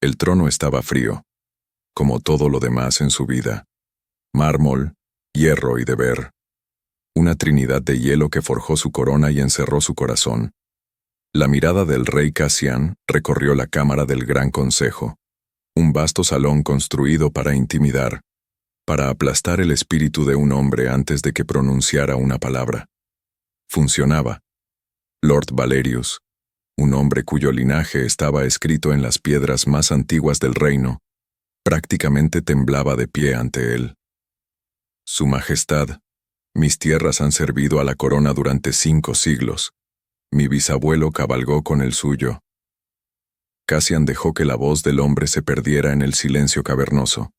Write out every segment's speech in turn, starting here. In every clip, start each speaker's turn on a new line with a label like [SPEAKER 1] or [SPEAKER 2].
[SPEAKER 1] El trono estaba frío, como todo lo demás en su vida. Mármol, hierro y deber. Una trinidad de hielo que forjó su corona y encerró su corazón. La mirada del rey Cassian recorrió la cámara del Gran Consejo, un vasto salón construido para intimidar, para aplastar el espíritu de un hombre antes de que pronunciara una palabra. Funcionaba. Lord Valerius, un hombre cuyo linaje estaba escrito en las piedras más antiguas del reino, prácticamente temblaba de pie ante él. Su Majestad, mis tierras han servido a la corona durante 5 siglos. Mi bisabuelo cabalgó con el suyo. Cassian dejó que la voz del hombre se perdiera en el silencio cavernoso.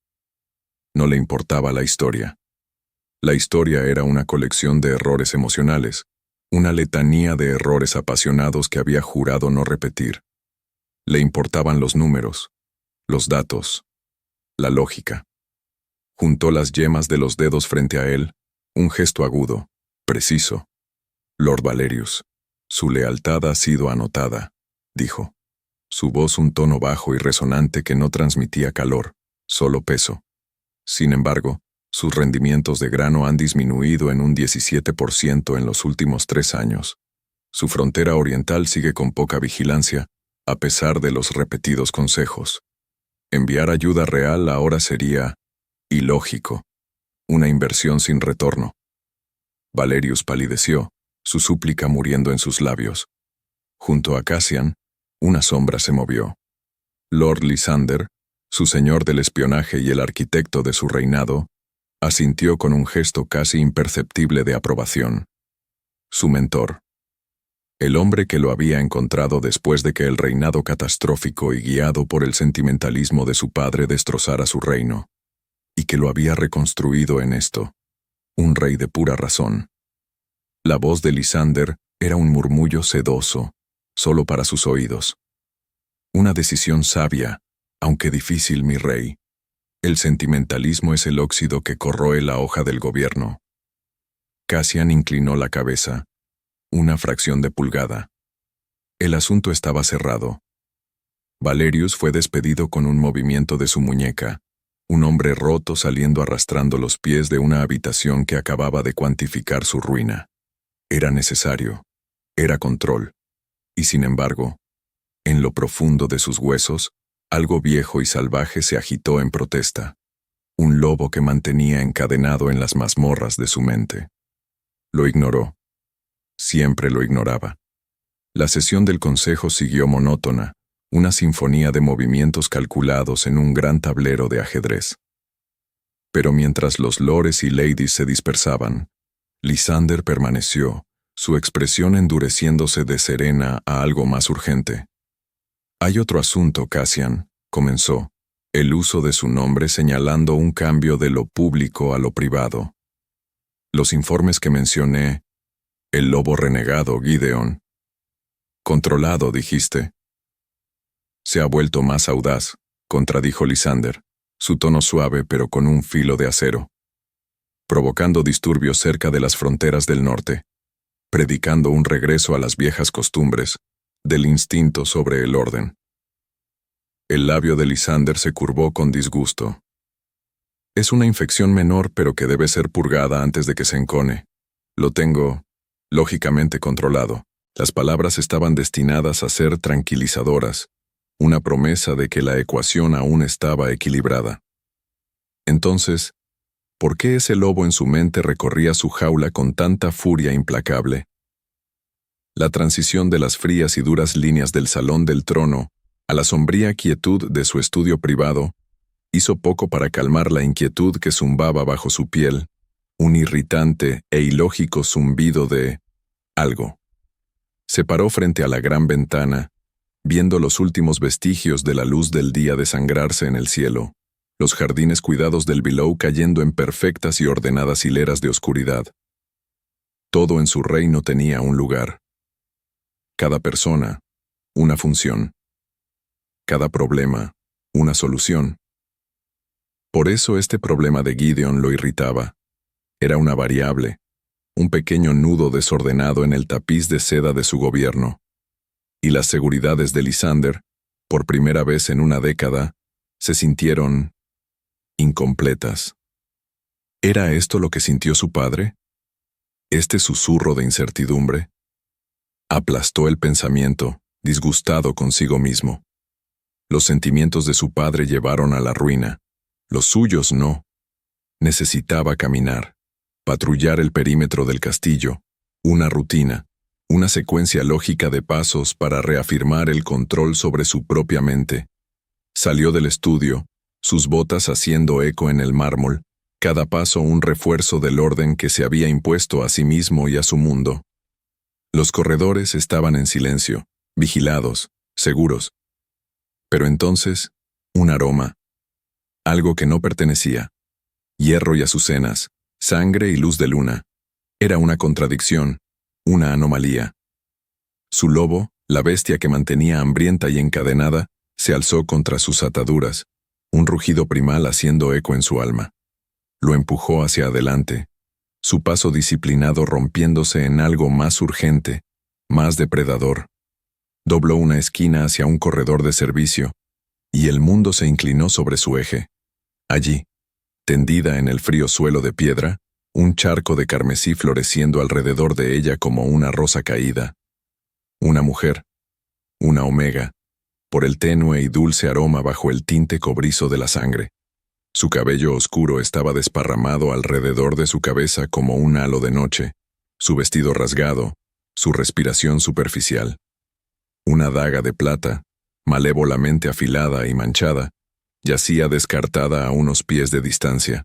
[SPEAKER 1] No le importaba la historia. La historia era una colección de errores emocionales, una letanía de errores apasionados que había jurado no repetir. Le importaban los números, los datos, la lógica. Juntó las yemas de los dedos frente a él, un gesto agudo, preciso. Lord Valerius, su lealtad ha sido anotada, dijo. Su voz un tono bajo y resonante que no transmitía calor, solo peso. Sin embargo, sus rendimientos de grano han disminuido en un 17% en los últimos 3 años. Su frontera oriental sigue con poca vigilancia, a pesar de los repetidos consejos. Enviar ayuda real ahora sería ilógico, una inversión sin retorno. Valerius palideció, su súplica muriendo en sus labios. Junto a Cassian, una sombra se movió. Lord Lysander, su señor del espionaje y el arquitecto de su reinado, asintió con un gesto casi imperceptible de aprobación. Su mentor. El hombre que lo había encontrado después de que el reinado catastrófico y guiado por el sentimentalismo de su padre destrozara su reino, y que lo había reconstruido en esto, un rey de pura razón. La voz de Lysander era un murmullo sedoso, solo para sus oídos. Una decisión sabia, aunque difícil, mi rey. El sentimentalismo es el óxido que corroe la hoja del gobierno. Cassian inclinó la cabeza, una fracción de pulgada. El asunto estaba cerrado. Valerius fue despedido con un movimiento de su muñeca, un hombre roto saliendo arrastrando los pies de una habitación que acababa de cuantificar su ruina. Era necesario, era control, y sin embargo, en lo profundo de sus huesos, algo viejo y salvaje se agitó en protesta, un lobo que mantenía encadenado en las mazmorras de su mente. Lo ignoró. Siempre lo ignoraba. La sesión del consejo siguió monótona, una sinfonía de movimientos calculados en un gran tablero de ajedrez. Pero mientras los lores y ladies se dispersaban, Lysander permaneció, su expresión endureciéndose de serena a algo más urgente. Hay otro asunto, Cassian, comenzó, el uso de su nombre señalando un cambio de lo público a lo privado. Los informes que mencioné, el lobo renegado, Gideon. Controlado, dijiste. Se ha vuelto más audaz, contradijo Lysander, su tono suave pero con un filo de acero. Provocando disturbios cerca de las fronteras del norte, predicando un regreso a las viejas costumbres, del instinto sobre el orden. El labio de Lysander se curvó con disgusto. Es una infección menor pero que debe ser purgada antes de que se encone. Lo tengo, lógicamente, controlado. Las palabras estaban destinadas a ser tranquilizadoras, una promesa de que la ecuación aún estaba equilibrada. Entonces, ¿por qué ese lobo en su mente recorría su jaula con tanta furia implacable? La transición de las frías y duras líneas del salón del trono a la sombría quietud de su estudio privado hizo poco para calmar la inquietud que zumbaba bajo su piel, un irritante e ilógico zumbido de algo. Se paró frente a la gran ventana, viendo los últimos vestigios de la luz del día desangrarse en el cielo, los jardines cuidados del Below cayendo en perfectas y ordenadas hileras de oscuridad. Todo en su reino tenía un lugar. Cada persona, una función. Cada problema, una solución. Por eso este problema de Gideon lo irritaba. Era una variable, un pequeño nudo desordenado en el tapiz de seda de su gobierno. Y las seguridades de Lysander, por primera vez en una década, se sintieron incompletas. ¿Era esto lo que sintió su padre? ¿Este susurro de incertidumbre? Aplastó el pensamiento, disgustado consigo mismo. Los sentimientos de su padre llevaron a la ruina. Los suyos no. Necesitaba caminar, patrullar el perímetro del castillo, una rutina, una secuencia lógica de pasos para reafirmar el control sobre su propia mente. Salió del estudio, sus botas haciendo eco en el mármol, cada paso un refuerzo del orden que se había impuesto a sí mismo y a su mundo. Los corredores estaban en silencio, vigilados, seguros. Pero entonces, un aroma. Algo que no pertenecía. Hierro y azucenas, sangre y luz de luna. Era una contradicción, una anomalía. Su lobo, la bestia que mantenía hambrienta y encadenada, se alzó contra sus ataduras, un rugido primal haciendo eco en su alma. Lo empujó hacia adelante, su paso disciplinado rompiéndose en algo más urgente, más depredador. Dobló una esquina hacia un corredor de servicio, y el mundo se inclinó sobre su eje. Allí, tendida en el frío suelo de piedra, un charco de carmesí floreciendo alrededor de ella como una rosa caída. Una mujer, una omega, por el tenue y dulce aroma bajo el tinte cobrizo de la sangre. Su cabello oscuro estaba desparramado alrededor de su cabeza como un halo de noche, su vestido rasgado, su respiración superficial. Una daga de plata, malévolamente afilada y manchada, yacía descartada a unos pies de distancia.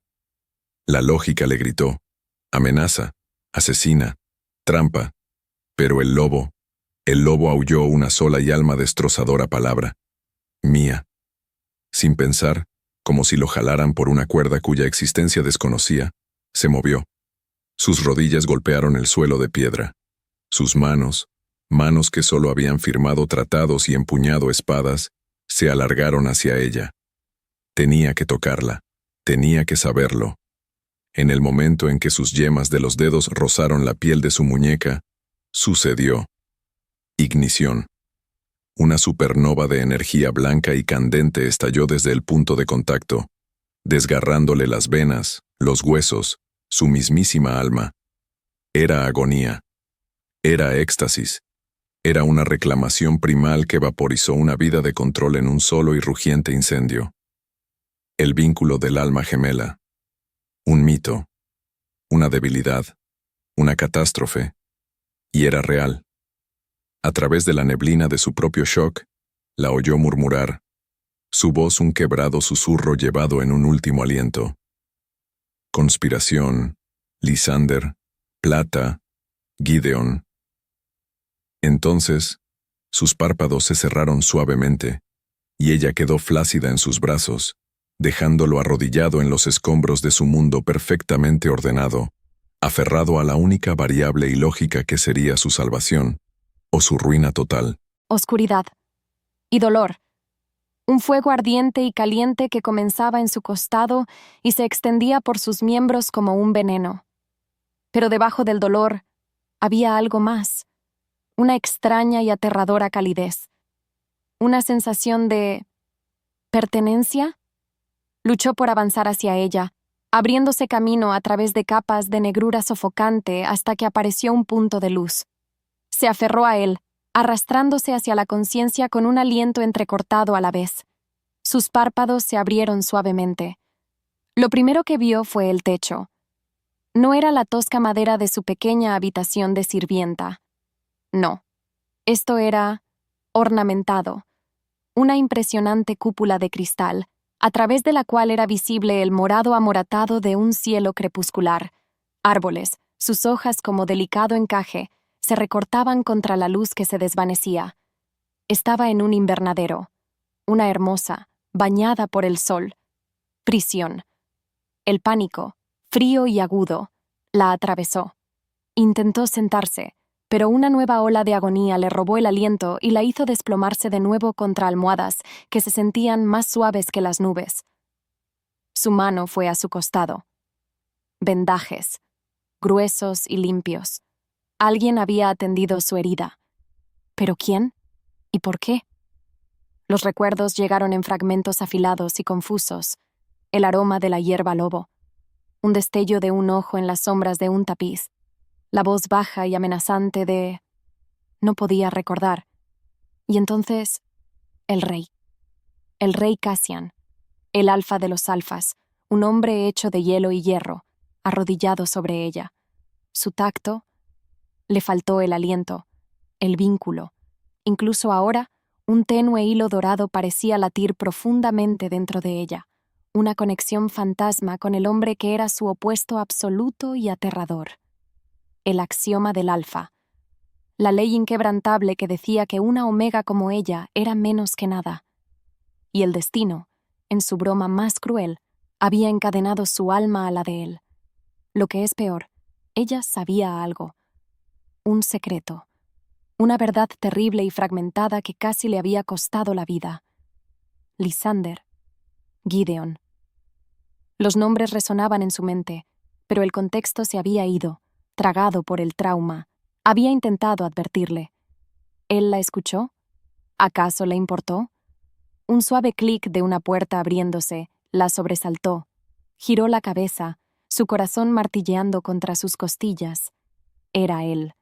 [SPEAKER 1] La lógica le gritó, amenaza, asesina, trampa, pero el lobo aulló una sola y alma destrozadora palabra, mía. Sin pensar, como si lo jalaran por una cuerda cuya existencia desconocía, se movió. Sus rodillas golpearon el suelo de piedra. Sus manos que solo habían firmado tratados y empuñado espadas, se alargaron hacia ella. Tenía que tocarla, tenía que saberlo. En el momento en que sus yemas de los dedos rozaron la piel de su muñeca, sucedió. Ignición. Una supernova de energía blanca y candente estalló desde el punto de contacto, desgarrándole las venas, los huesos, su mismísima alma. Era agonía. Era éxtasis. Era una reclamación primal que vaporizó una vida de control en un solo y rugiente incendio. El vínculo del alma gemela. Un mito. Una debilidad. Una catástrofe. Y era real. A través de la neblina de su propio shock, la oyó murmurar, su voz un quebrado susurro llevado en un último aliento. Conspiración, Lysander, Plata, Gideon. Entonces, sus párpados se cerraron suavemente, y ella quedó flácida en sus brazos, dejándolo arrodillado en los escombros de su mundo perfectamente ordenado, aferrado a la única variable ilógica que sería su salvación, o su ruina total.
[SPEAKER 2] Oscuridad y dolor. Un fuego ardiente y caliente que comenzaba en su costado y se extendía por sus miembros como un veneno. Pero debajo del dolor había algo más, una extraña y aterradora calidez. Una sensación de pertenencia. Luchó por avanzar hacia ella, abriéndose camino a través de capas de negrura sofocante hasta que apareció un punto de luz. Se aferró a él, arrastrándose hacia la conciencia con un aliento entrecortado a la vez. Sus párpados se abrieron suavemente. Lo primero que vio fue el techo. No era la tosca madera de su pequeña habitación de sirvienta. No. Esto era ornamentado. Una impresionante cúpula de cristal, a través de la cual era visible el morado amoratado de un cielo crepuscular. Árboles, sus hojas como delicado encaje, se recortaban contra la luz que se desvanecía. Estaba en un invernadero, una hermosa, bañada por el sol. Prisión. El pánico, frío y agudo, la atravesó. Intentó sentarse, pero una nueva ola de agonía le robó el aliento y la hizo desplomarse de nuevo contra almohadas que se sentían más suaves que las nubes. Su mano fue a su costado. Vendajes, gruesos y limpios. Alguien había atendido su herida. ¿Pero quién? ¿Y por qué? Los recuerdos llegaron en fragmentos afilados y confusos. El aroma de la hierba lobo, un destello de un ojo en las sombras de un tapiz, la voz baja y amenazante de... No podía recordar. Y entonces, el rey Cassian, el alfa de los alfas, un hombre hecho de hielo y hierro, arrodillado sobre ella. Su tacto, le faltó el aliento, el vínculo. Incluso ahora, un tenue hilo dorado parecía latir profundamente dentro de ella, una conexión fantasma con el hombre que era su opuesto absoluto y aterrador. El axioma del alfa, la ley inquebrantable que decía que una omega como ella era menos que nada. Y el destino, en su broma más cruel, había encadenado su alma a la de él. Lo que es peor, ella sabía algo, un secreto, una verdad terrible y fragmentada que casi le había costado la vida. Lysander, Gideon. Los nombres resonaban en su mente, pero el contexto se había ido, tragado por el trauma. Había intentado advertirle. ¿Él la escuchó? ¿Acaso le importó? Un suave clic de una puerta abriéndose la sobresaltó. Giró la cabeza, su corazón martilleando contra sus costillas. Era él.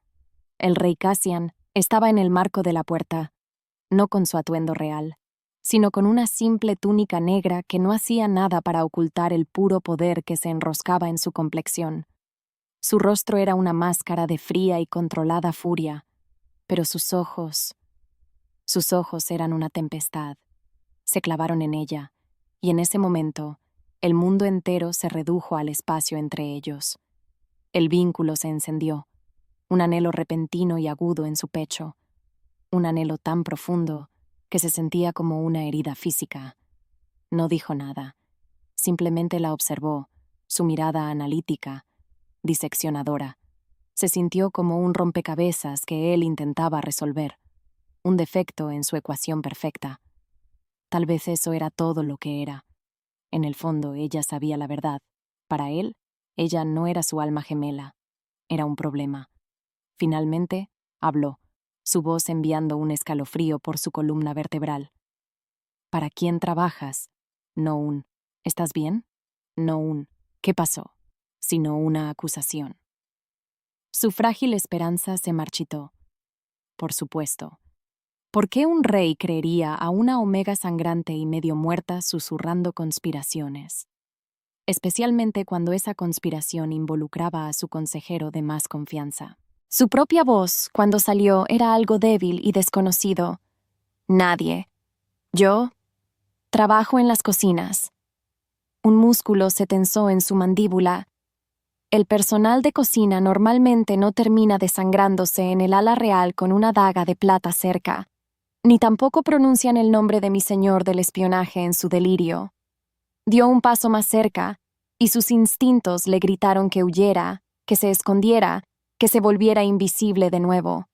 [SPEAKER 2] El rey Cassian estaba en el marco de la puerta, no con su atuendo real, sino con una simple túnica negra que no hacía nada para ocultar el puro poder que se enroscaba en su complexión. Su rostro era una máscara de fría y controlada furia, pero sus ojos eran una tempestad. Se clavaron en ella, y en ese momento, el mundo entero se redujo al espacio entre ellos. El vínculo se encendió, un anhelo repentino y agudo en su pecho, un anhelo tan profundo que se sentía como una herida física. No dijo nada, simplemente la observó, su mirada analítica, diseccionadora. Se sintió como un rompecabezas que él intentaba resolver, un defecto en su ecuación perfecta. Tal vez eso era todo lo que era. En el fondo, ella sabía la verdad. Para él, ella no era su alma gemela. Era un problema. Finalmente, habló, su voz enviando un escalofrío por su columna vertebral. ¿Para quién trabajas? No un ¿estás bien? No un ¿qué pasó? Sino una acusación. Su frágil esperanza se marchitó. Por supuesto. ¿Por qué un rey creería a una omega sangrante y medio muerta susurrando conspiraciones? Especialmente cuando esa conspiración involucraba a su consejero de más confianza. Su propia voz, cuando salió, era algo débil y desconocido. Nadie. Yo trabajo en las cocinas. Un músculo se tensó en su mandíbula. El personal de cocina normalmente no termina desangrándose en el ala real con una daga de plata cerca, ni tampoco pronuncian el nombre de mi señor del espionaje en su delirio. Dio un paso más cerca, y sus instintos le gritaron que huyera, que se escondiera, que se volviera invisible de nuevo.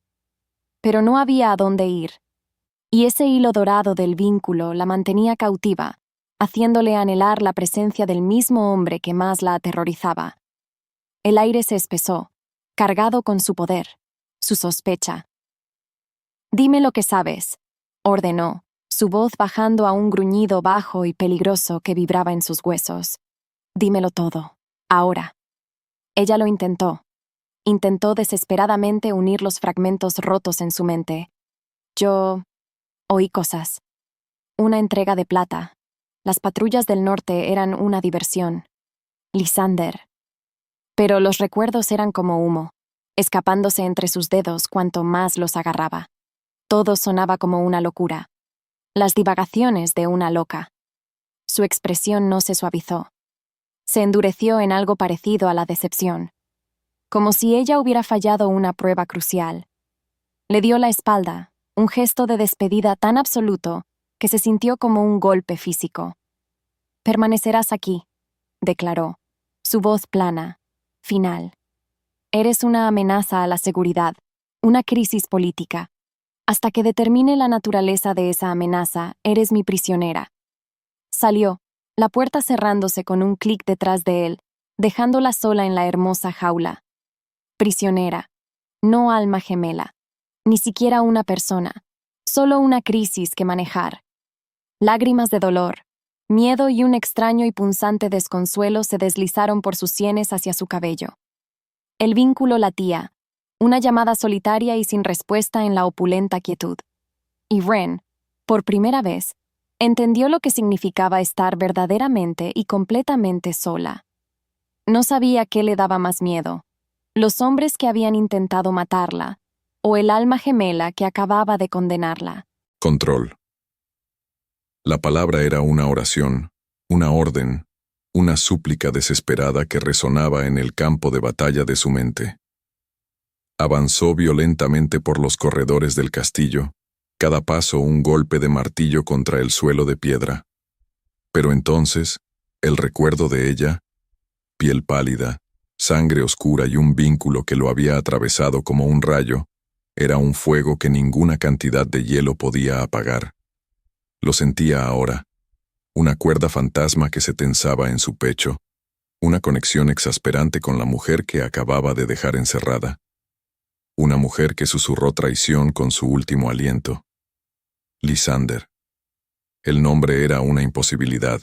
[SPEAKER 2] Pero no había a dónde ir, y ese hilo dorado del vínculo la mantenía cautiva, haciéndole anhelar la presencia del mismo hombre que más la aterrorizaba. El aire se espesó, cargado con su poder, su sospecha. «Dime lo que sabes», ordenó, su voz bajando a un gruñido bajo y peligroso que vibraba en sus huesos. «Dímelo todo, ahora». Ella lo intentó. Intentó desesperadamente unir los fragmentos rotos en su mente. Yo oí cosas. Una entrega de plata. Las patrullas del norte eran una diversión. Lysander. Pero los recuerdos eran como humo, escapándose entre sus dedos cuanto más los agarraba. Todo sonaba como una locura. Las divagaciones de una loca. Su expresión no se suavizó. Se endureció en algo parecido a la decepción, como si ella hubiera fallado una prueba crucial. Le dio la espalda, un gesto de despedida tan absoluto que se sintió como un golpe físico. «Permanecerás aquí», declaró, su voz plana, final. «Eres una amenaza a la seguridad, una crisis política. Hasta que determine la naturaleza de esa amenaza, eres mi prisionera». Salió, la puerta cerrándose con un clic detrás de él, dejándola sola en la hermosa jaula. Prisionera, no alma gemela, ni siquiera una persona, solo una crisis que manejar, Lágrimas de dolor, miedo y un extraño y punzante desconsuelo se deslizaron por sus sienes hacia su cabello. El vínculo latía, una llamada solitaria y sin respuesta en la opulenta quietud. Y Wren, por primera vez, entendió lo que significaba estar verdaderamente y completamente sola. No sabía qué le daba más miedo, los hombres que habían intentado matarla, o el alma gemela que acababa de condenarla.
[SPEAKER 1] Control. La palabra era una oración, una orden, una súplica desesperada que resonaba en el campo de batalla de su mente. Avanzó violentamente por los corredores del castillo, cada paso un golpe de martillo contra el suelo de piedra. Pero entonces, el recuerdo de ella, piel pálida, sangre oscura y un vínculo que lo había atravesado como un rayo, era un fuego que ninguna cantidad de hielo podía apagar. Lo sentía ahora, una cuerda fantasma que se tensaba en su pecho, una conexión exasperante con la mujer que acababa de dejar encerrada. Una mujer que susurró traición con su último aliento. Lysander. El nombre era una imposibilidad,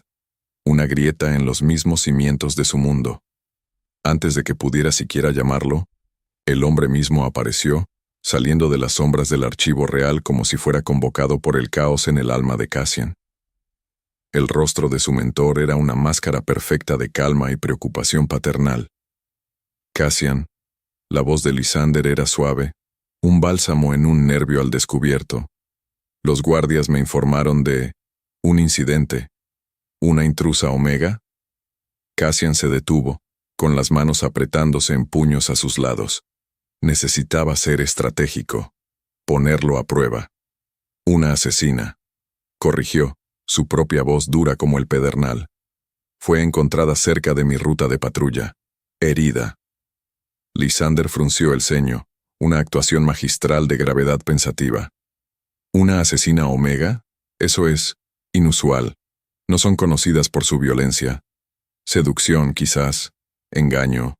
[SPEAKER 1] una grieta en los mismos cimientos de su mundo. Antes de que pudiera siquiera llamarlo, el hombre mismo apareció, saliendo de las sombras del archivo real como si fuera convocado por el caos en el alma de Cassian. El rostro de su mentor era una máscara perfecta de calma y preocupación paternal. Cassian, la voz de Lysander era suave, un bálsamo en un nervio al descubierto. Los guardias me informaron de un incidente. ¿Una intrusa Omega? Cassian se detuvo, con las manos apretándose en puños a sus lados. Necesitaba ser estratégico, ponerlo a prueba. Una asesina. Corrigió, su propia voz dura como el pedernal. Fue encontrada cerca de mi ruta de patrulla, herida. Lysander frunció el ceño, una actuación magistral de gravedad pensativa. ¿Una asesina Omega? Eso es inusual. No son conocidas por su violencia. Seducción, quizás. Engaño.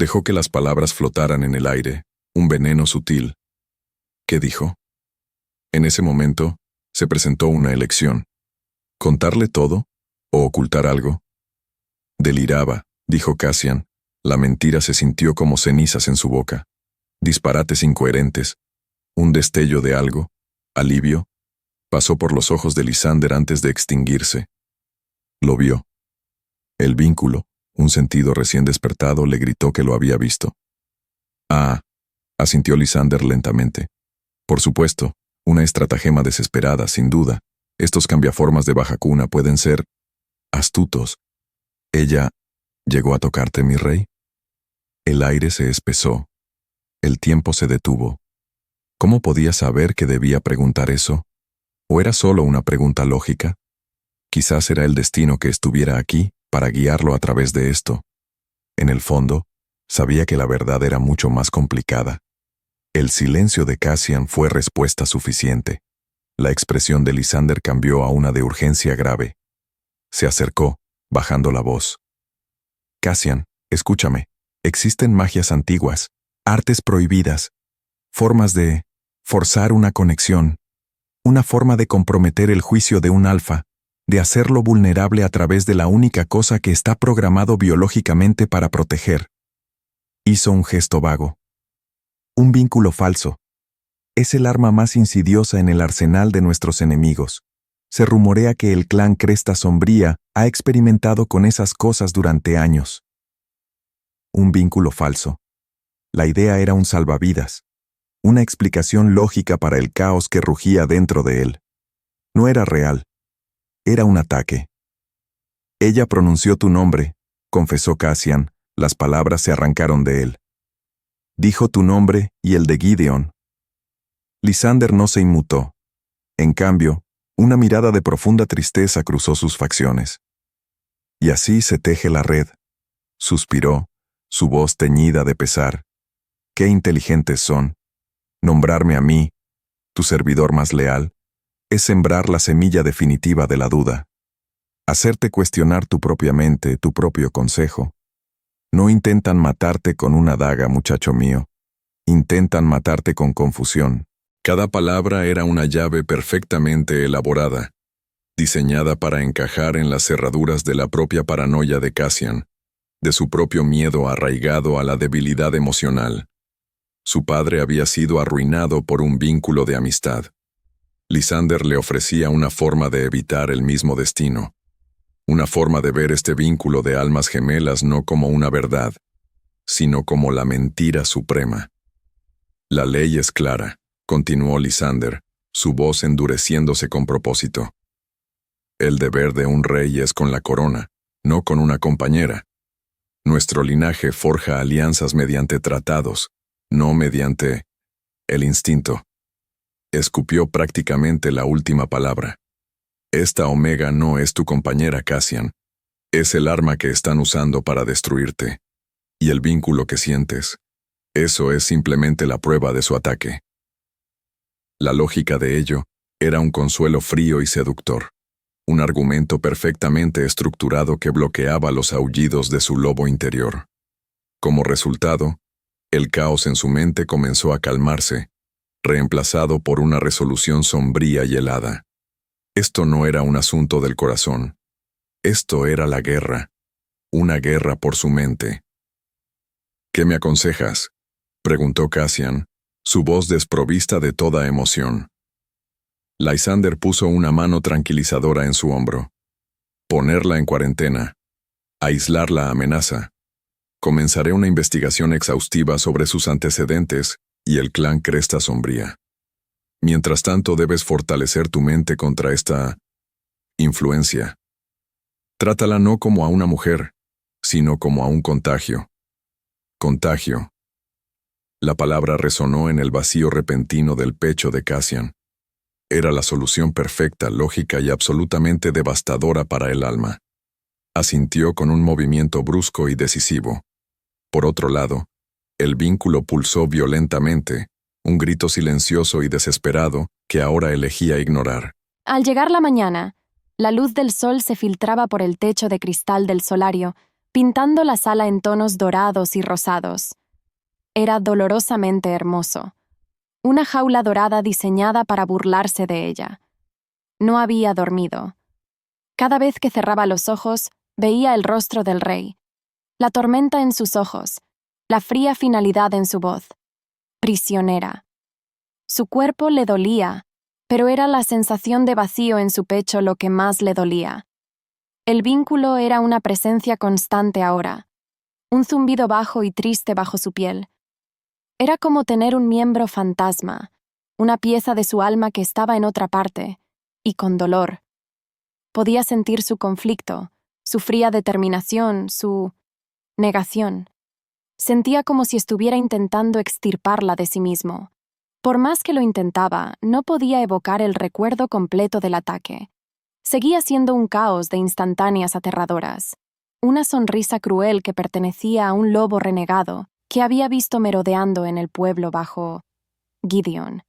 [SPEAKER 1] Dejó que las palabras flotaran en el aire, un veneno sutil. ¿Qué dijo? En ese momento, se presentó una elección. ¿Contarle todo o ocultar algo? Deliraba, dijo Cassian. La mentira se sintió como cenizas en su boca. Disparates incoherentes. Un destello de algo. Alivio. Pasó por los ojos de Lysander antes de extinguirse. Lo vio. El vínculo, un sentido recién despertado, le gritó que lo había visto. Ah, asintió Lysander lentamente. Por supuesto, una estratagema desesperada, sin duda. Estos cambiaformas de baja cuna pueden ser astutos. Ella llegó a tocarte, mi rey. El aire se espesó. El tiempo se detuvo. ¿Cómo podía saber que debía preguntar eso? ¿O era solo una pregunta lógica? Quizás era el destino que estuviera aquí para guiarlo a través de esto. En el fondo, sabía que la verdad era mucho más complicada. El silencio de Cassian fue respuesta suficiente. La expresión de Lysander cambió a una de urgencia grave. Se acercó, bajando la voz. Cassian, escúchame. Existen magias antiguas, artes prohibidas, formas de forzar una conexión, una forma de comprometer el juicio de un alfa, de hacerlo vulnerable a través de la única cosa que está programado biológicamente para proteger. Hizo un gesto vago. Un vínculo falso. Es el arma más insidiosa en el arsenal de nuestros enemigos. Se rumorea que el clan Cresta Sombría ha experimentado con esas cosas durante años. Un vínculo falso. La idea era un salvavidas. Una explicación lógica para el caos que rugía dentro de él. No era real. Era un ataque. Ella pronunció tu nombre, confesó Cassian. Las palabras se arrancaron de él. Dijo tu nombre y el de Gideon. Lysander no se inmutó. En cambio, una mirada de profunda tristeza cruzó sus facciones. Y así se teje la red. Suspiró, su voz teñida de pesar. Qué inteligentes son. Nombrarme a mí, tu servidor más leal, es sembrar la semilla definitiva de la duda. Hacerte cuestionar tu propia mente, tu propio consejo. No intentan matarte con una daga, muchacho mío. Intentan matarte con confusión. Cada palabra era una llave perfectamente elaborada. diseñada para encajar en las cerraduras de la propia paranoia de Cassian, de su propio miedo arraigado a la debilidad emocional. Su padre había sido arruinado por un vínculo de amistad. Lysander le ofrecía una forma de evitar el mismo destino, una forma de ver este vínculo de almas gemelas no como una verdad, sino como la mentira suprema. La ley es clara, continuó Lysander, su voz endureciéndose con propósito. El deber de un rey es con la corona, no con una compañera. Nuestro linaje forja alianzas mediante tratados, no mediante el instinto. Escupió prácticamente la última palabra. Esta Omega no es tu compañera, Cassian. Es el arma que están usando para destruirte. Y el vínculo que sientes, eso es simplemente la prueba de su ataque. La lógica de ello era un consuelo frío y seductor. Un argumento perfectamente estructurado que bloqueaba los aullidos de su lobo interior. Como resultado, el caos en su mente comenzó a calmarse, reemplazado por una resolución sombría y helada. Esto no era un asunto del corazón. Esto era la guerra. Una guerra por su mente. ¿Qué me aconsejas?, preguntó Cassian, su voz desprovista de toda emoción. Lysander puso una mano tranquilizadora en su hombro. Ponerla en cuarentena. Aislar la amenaza. Comenzaré una investigación exhaustiva sobre sus antecedentes y el clan Cresta Sombría. Mientras tanto, debes fortalecer tu mente contra esta influencia. Trátala no como a una mujer, sino como a un contagio. Contagio. La palabra resonó en el vacío repentino del pecho de Cassian. Era la solución perfecta, lógica y absolutamente devastadora para el alma. Asintió con un movimiento brusco y decisivo. Por otro lado, el vínculo pulsó violentamente, un grito silencioso y desesperado que ahora elegía ignorar.
[SPEAKER 2] Al llegar la mañana, la luz del sol se filtraba por el techo de cristal del solario, pintando la sala en tonos dorados y rosados. Era dolorosamente hermoso. Una jaula dorada diseñada para burlarse de ella. No había dormido. Cada vez que cerraba los ojos, veía el rostro del rey, la tormenta en sus ojos, la fría finalidad en su voz. Prisionera. Su cuerpo le dolía, pero era la sensación de vacío en su pecho lo que más le dolía. El vínculo era una presencia constante ahora, un zumbido bajo y triste bajo su piel. Era como tener un miembro fantasma, una pieza de su alma que estaba en otra parte, y con dolor. Podía sentir su conflicto, su fría determinación, su negación. Sentía como si estuviera intentando extirparla de sí mismo. Por más que lo intentaba, no podía evocar el recuerdo completo del ataque. Seguía siendo un caos de instantáneas aterradoras. Una sonrisa cruel que pertenecía a un lobo renegado que había visto merodeando en el pueblo bajo Gideon.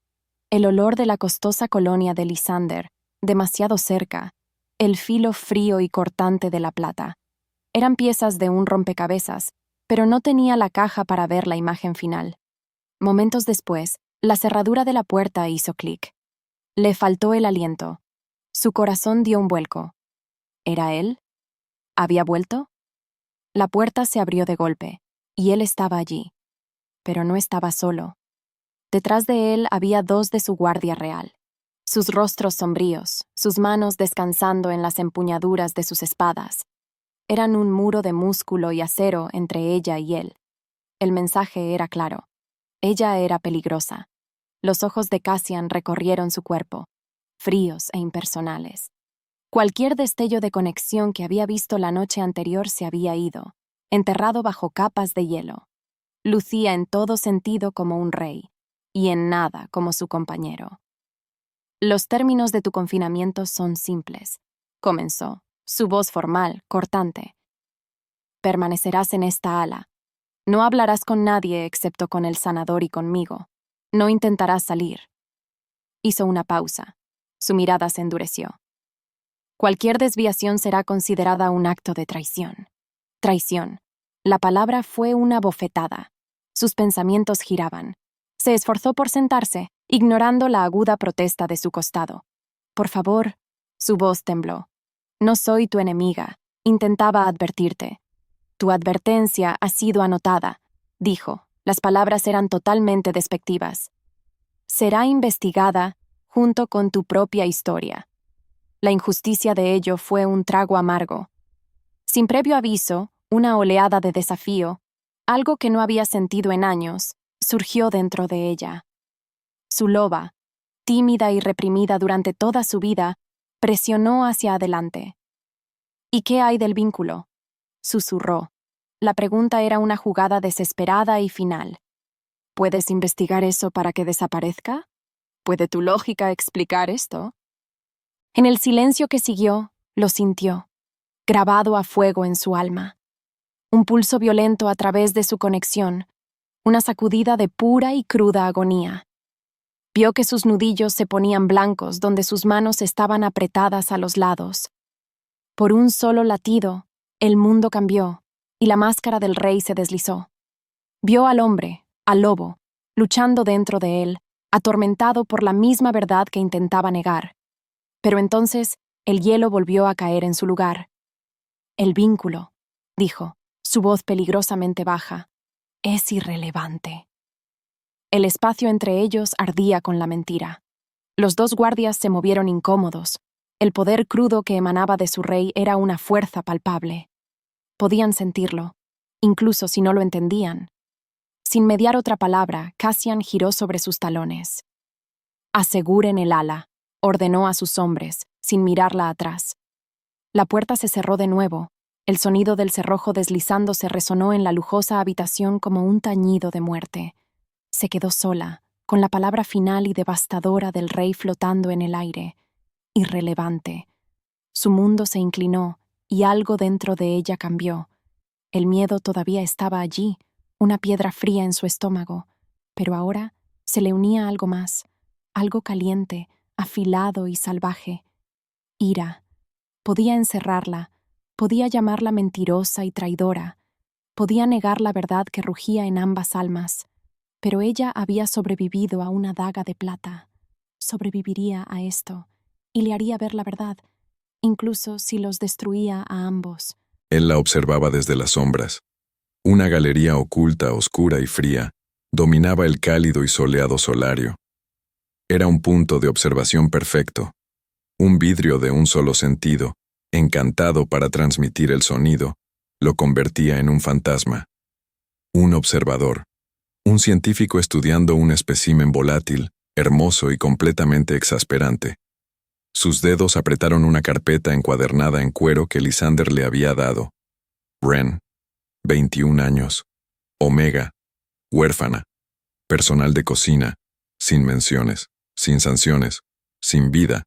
[SPEAKER 2] El olor de la costosa colonia de Lysander, demasiado cerca. El filo frío y cortante de la plata. Eran piezas de un rompecabezas, pero no tenía la caja para ver la imagen final. Momentos después, la cerradura de la puerta hizo clic. Le faltó el aliento. Su corazón dio un vuelco. ¿Era él? ¿Había vuelto? La puerta se abrió de golpe, y él estaba allí. Pero no estaba solo. Detrás de él había dos de su guardia real. Sus rostros sombríos, sus manos descansando en las empuñaduras de sus espadas. Eran un muro de músculo y acero entre ella y él. El mensaje era claro. Ella era peligrosa. Los ojos de Cassian recorrieron su cuerpo, fríos e impersonales. Cualquier destello de conexión que había visto la noche anterior se había ido, enterrado bajo capas de hielo. Lucía en todo sentido como un rey, y en nada como su compañero. Los términos de tu confinamiento son simples, comenzó, su voz formal, cortante. Permanecerás en esta ala. No hablarás con nadie excepto con el sanador y conmigo. No intentarás salir. Hizo una pausa. Su mirada se endureció. Cualquier desviación será considerada un acto de traición. Traición. La palabra fue una bofetada. Sus pensamientos giraban. Se esforzó por sentarse, ignorando la aguda protesta de su costado. Por favor, Su voz tembló. No soy tu enemiga. Intentaba advertirte. Tu advertencia ha sido anotada, dijo. Las palabras eran totalmente despectivas. Será investigada junto con tu propia historia. La injusticia de ello fue un trago amargo. Sin previo aviso, una oleada de desafío, algo que no había sentido en años, surgió dentro de ella. Su loba, tímida y reprimida durante toda su vida, presionó hacia adelante. ¿Y qué hay del vínculo?, susurró. La pregunta era una jugada desesperada y final. ¿Puedes investigar eso para que desaparezca? ¿Puede tu lógica explicar esto? En el silencio que siguió, lo sintió, grabado a fuego en su alma. Un pulso violento a través de su conexión, una sacudida de pura y cruda agonía. Vio que sus nudillos se ponían blancos donde sus manos estaban apretadas a los lados. Por un solo latido, el mundo cambió y la máscara del rey se deslizó. Vio al hombre, al lobo, luchando dentro de él, atormentado por la misma verdad que intentaba negar. Pero entonces el hielo volvió a caer en su lugar. El vínculo, dijo, su voz peligrosamente baja, es irrelevante. El espacio entre ellos ardía con la mentira. Los dos guardias se movieron incómodos. El poder crudo que emanaba de su rey era una fuerza palpable. Podían sentirlo, incluso si no lo entendían. Sin mediar otra palabra, Cassian giró sobre sus talones. «Aseguren el ala», ordenó a sus hombres, sin mirarla atrás. La puerta se cerró de nuevo. El sonido del cerrojo deslizándose resonó en la lujosa habitación como un tañido de muerte. Se quedó sola, con la palabra final y devastadora del rey flotando en el aire. Irrelevante. Su mundo se inclinó, y algo dentro de ella cambió. El miedo todavía estaba allí, una piedra fría en su estómago, pero ahora se le unía algo más, algo caliente, afilado y salvaje. Ira. Podía encerrarla, podía llamarla mentirosa y traidora, podía negar la verdad que rugía en ambas almas, pero ella había sobrevivido a una daga de plata. Sobreviviría a esto, y le haría ver la verdad, incluso si los destruía a ambos.
[SPEAKER 1] Él la observaba desde las sombras. Una galería oculta, oscura y fría, dominaba el cálido y soleado solario. Era un punto de observación perfecto, un vidrio de un solo sentido, encantado para transmitir el sonido, lo convertía en un fantasma. Un observador, un científico estudiando un espécimen volátil, hermoso y completamente exasperante. Sus dedos apretaron una carpeta encuadernada en cuero que Lysander le había dado. Wren, 21 años. Omega, huérfana. Personal de cocina, sin menciones, sin sanciones, sin vida,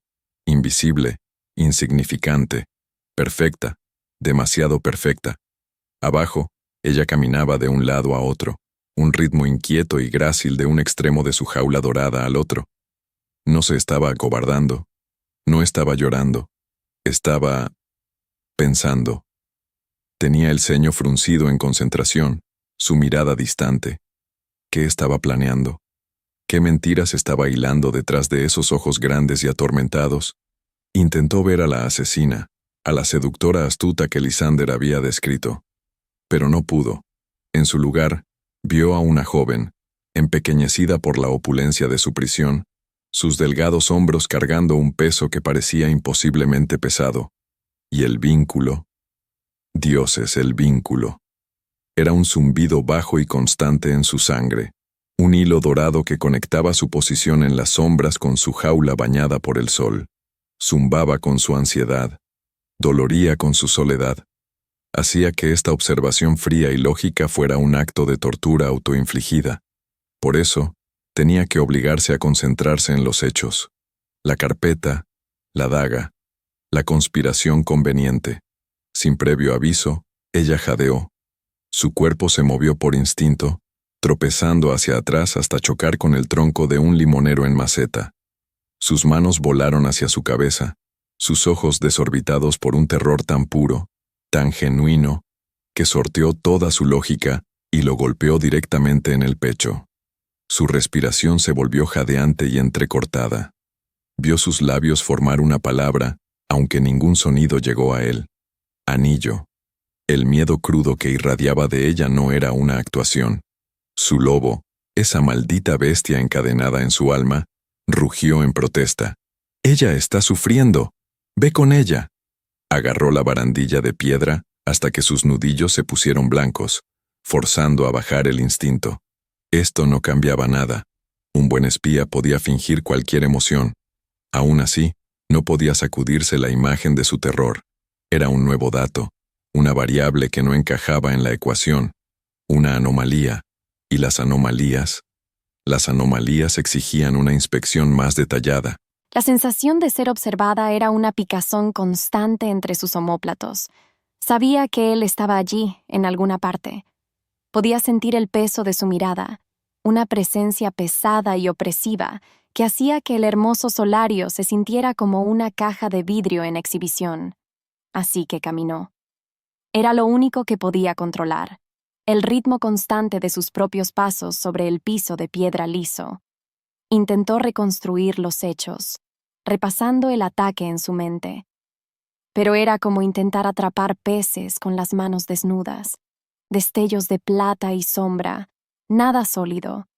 [SPEAKER 1] invisible, insignificante, perfecta, demasiado perfecta. Abajo, ella caminaba de un lado a otro, un ritmo inquieto y grácil de un extremo de su jaula dorada al otro. No se estaba acobardando. No estaba llorando, estaba pensando. Tenía el ceño fruncido en concentración, su mirada distante. ¿Qué estaba planeando? ¿Qué mentiras estaba hilando detrás de esos ojos grandes y atormentados? Intentó ver a la asesina, a la seductora astuta que Lysander había descrito. Pero no pudo. En su lugar, vio a una joven, empequeñecida por la opulencia de su prisión, sus delgados hombros cargando un peso que parecía imposiblemente pesado. Y el vínculo. Dioses, el vínculo. Era un zumbido bajo y constante en su sangre, un hilo dorado que conectaba su posición en las sombras con su jaula bañada por el sol. Zumbaba con su ansiedad, doloría con su soledad. Hacía que esta observación fría y lógica fuera un acto de tortura autoinfligida. Por eso, tenía que obligarse a concentrarse en los hechos. La carpeta, la daga, la conspiración conveniente. Sin previo aviso, ella jadeó. Su cuerpo se movió por instinto, tropezando hacia atrás hasta chocar con el tronco de un limonero en maceta. Sus manos volaron hacia su cabeza, sus ojos desorbitados por un terror tan puro, tan genuino, que sorteó toda su lógica y lo golpeó directamente en el pecho. Su respiración se volvió jadeante y entrecortada. Vio sus labios formar una palabra aunque ningún sonido llegó a él. Anillo. El miedo crudo que irradiaba de ella no era una actuación. Su lobo, esa maldita bestia encadenada en su alma, rugió en protesta. «Ella está sufriendo. Ve con ella». Agarró la barandilla de piedra hasta que sus nudillos se pusieron blancos, forzando a bajar el instinto. Esto no cambiaba nada. Un buen espía podía fingir cualquier emoción. Aún así, no podía sacudirse la imagen de su terror. Era un nuevo dato, una variable que no encajaba en la ecuación, una anomalía, y las anomalías exigían una inspección más detallada.
[SPEAKER 2] La sensación de ser observada era una picazón constante entre sus omóplatos. Sabía que él estaba allí, en alguna parte. Podía sentir el peso de su mirada, una presencia pesada y opresiva que hacía que el hermoso solario se sintiera como una caja de vidrio en exhibición. Así que caminó. Era lo único que podía controlar, el ritmo constante de sus propios pasos sobre el piso de piedra liso. Intentó reconstruir los hechos, repasando el ataque en su mente. Pero era como intentar atrapar peces con las manos desnudas, destellos de plata y sombra, nada sólido.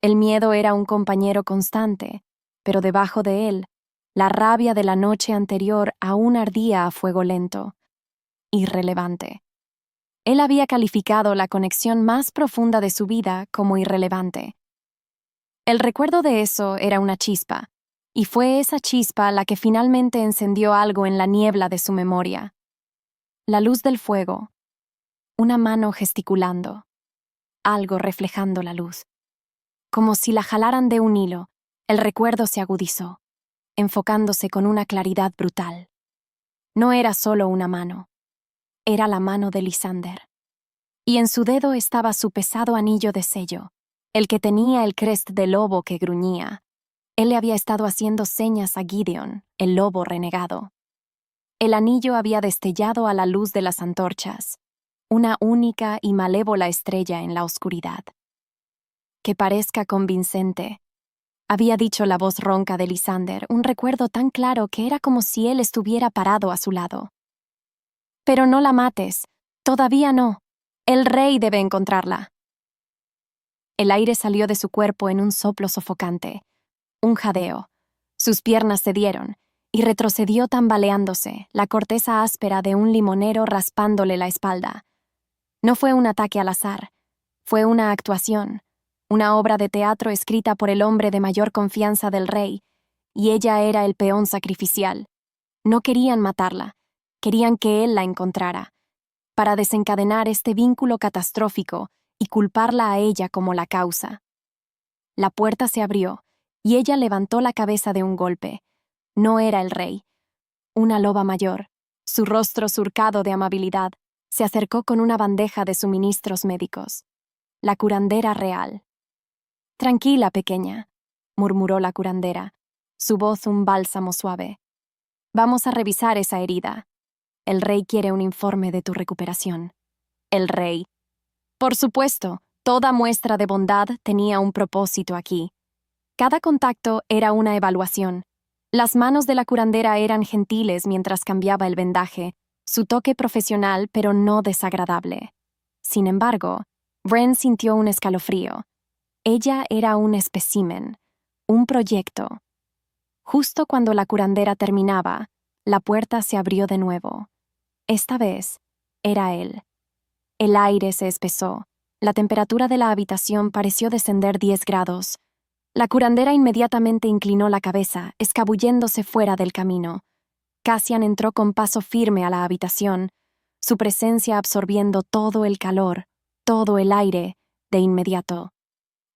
[SPEAKER 2] El miedo era un compañero constante, pero debajo de él, la rabia de la noche anterior aún ardía a fuego lento, irrelevante. Él había calificado la conexión más profunda de su vida como irrelevante. El recuerdo de eso era una chispa, y fue esa chispa la que finalmente encendió algo en la niebla de su memoria. La luz del fuego, una mano gesticulando, algo reflejando la luz. Como si la jalaran de un hilo, el recuerdo se agudizó, enfocándose con una claridad brutal. No era solo una mano, era la mano de Lysander. Y en su dedo estaba su pesado anillo de sello, el que tenía el crest de lobo que gruñía. Él le había estado haciendo señas a Gideon, el lobo renegado. El anillo había destellado a la luz de las antorchas, una única y malévola estrella en la oscuridad. «Que parezca convincente», había dicho la voz ronca de Lysander, un recuerdo tan claro que era como si él estuviera parado a su lado. «Pero no la mates, todavía no. El rey debe encontrarla». El aire salió de su cuerpo en un soplo sofocante, un jadeo. Sus piernas cedieron, y retrocedió tambaleándose, la corteza áspera de un limonero raspándole la espalda. No fue un ataque al azar, fue una actuación, una obra de teatro escrita por el hombre de mayor confianza del rey, y ella era el peón sacrificial. No querían matarla, querían que él la encontrara, para desencadenar este vínculo catastrófico y culparla a ella como la causa. La puerta se abrió, y ella levantó la cabeza de un golpe. No era el rey. Una loba mayor, su rostro surcado de amabilidad, se acercó con una bandeja de suministros médicos. La curandera real. «Tranquila, pequeña», murmuró la curandera, su voz un bálsamo suave. «Vamos a revisar esa herida. El rey quiere un informe de tu recuperación». El rey. Por supuesto, toda muestra de bondad tenía un propósito aquí. Cada contacto era una evaluación. Las manos de la curandera eran gentiles mientras cambiaba el vendaje, su toque profesional pero no desagradable. Sin embargo, Wren sintió un escalofrío. Ella era un espécimen, un proyecto. Justo cuando la curandera terminaba, la puerta se abrió de nuevo. Esta vez, era él. El aire se espesó. La temperatura de la habitación pareció descender 10 grados. La curandera inmediatamente inclinó la cabeza, escabulléndose fuera del camino. Cassian entró con paso firme a la habitación, su presencia absorbiendo todo el calor, todo el aire, de inmediato.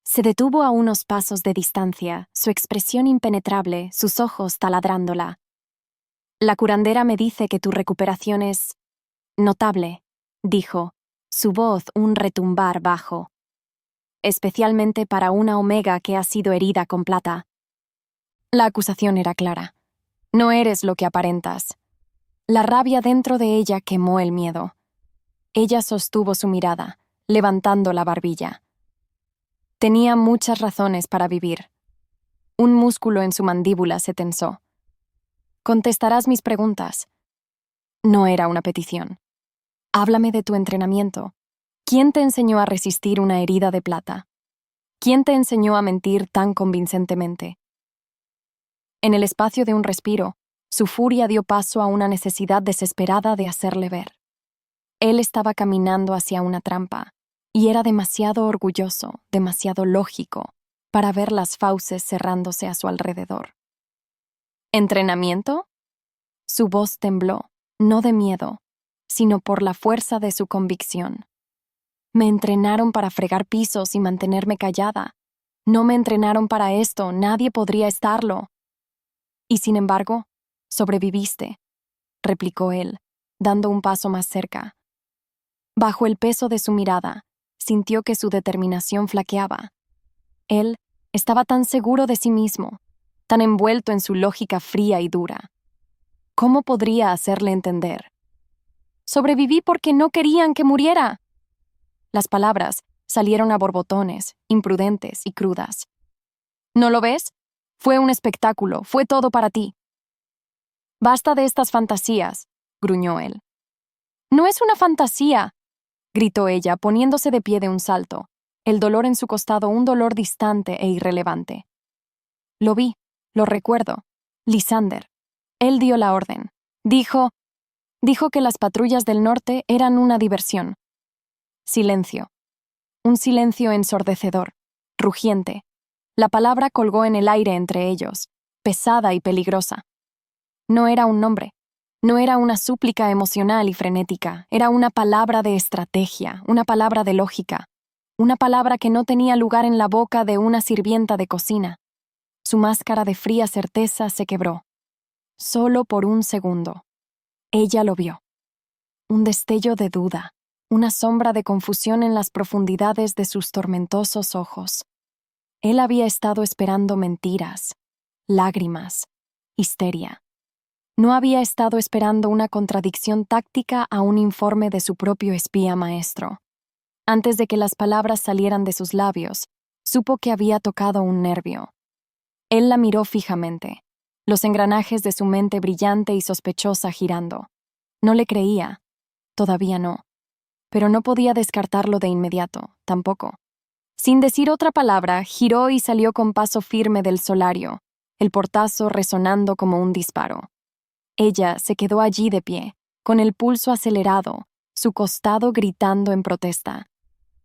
[SPEAKER 2] Se detuvo a unos pasos de distancia, su expresión impenetrable, sus ojos taladrándola. «La curandera me dice que tu recuperación es notable», dijo, su voz un retumbar bajo. «Especialmente para una omega que ha sido herida con plata». La acusación era clara. «No eres lo que aparentas». La rabia dentro de ella quemó el miedo. Ella sostuvo su mirada, levantando la barbilla. Tenía muchas razones para vivir. Un músculo en su mandíbula se tensó. Contestarás mis preguntas. No era una petición. Háblame de tu entrenamiento. ¿Quién te enseñó a resistir una herida de plata? ¿Quién te enseñó a mentir tan convincentemente? En el espacio de un respiro, su furia dio paso a una necesidad desesperada de hacerle ver. Él estaba caminando hacia una trampa, y era demasiado orgulloso, demasiado lógico, para ver las fauces cerrándose a su alrededor. ¿Entrenamiento? Su voz tembló, no de miedo, sino por la fuerza de su convicción. Me entrenaron para fregar pisos y mantenerme callada. No me entrenaron para esto, nadie podría estarlo. Y sin embargo, sobreviviste, replicó él, dando un paso más cerca. Bajo el peso de su mirada, sintió que su determinación flaqueaba. Él estaba tan seguro de sí mismo, tan envuelto en su lógica fría y dura. ¿Cómo podría hacerle entender? Sobreviví porque no querían que muriera. Las palabras salieron a borbotones, imprudentes y crudas. ¿No lo ves? Fue un espectáculo, fue todo para ti. Basta de estas fantasías, gruñó él. No es una fantasía, gritó ella, poniéndose de pie de un salto, el dolor en su costado un dolor distante e irrelevante. Lo vi, lo recuerdo. Lysander. Él dio la orden. Dijo que las patrullas del norte eran una diversión. Silencio. Un silencio ensordecedor, rugiente. La palabra colgó en el aire entre ellos, pesada y peligrosa. No era un nombre. No era una súplica emocional y frenética. Era una palabra de estrategia, una palabra de lógica. Una palabra que no tenía lugar en la boca de una sirvienta de cocina. Su máscara de fría certeza se quebró. Solo por un segundo. Ella lo vio. Un destello de duda, una sombra de confusión en las profundidades de sus tormentosos ojos. Él había estado esperando mentiras, lágrimas, histeria. No había estado esperando una contradicción táctica a un informe de su propio espía maestro. Antes de que las palabras salieran de sus labios, supo que había tocado un nervio. Él la miró fijamente, los engranajes de su mente brillante y sospechosa girando. No le creía, todavía no, pero no podía descartarlo de inmediato, tampoco. Sin decir otra palabra, giró y salió con paso firme del solario, el portazo resonando como un disparo. Ella se quedó allí de pie, con el pulso acelerado, su costado gritando en protesta.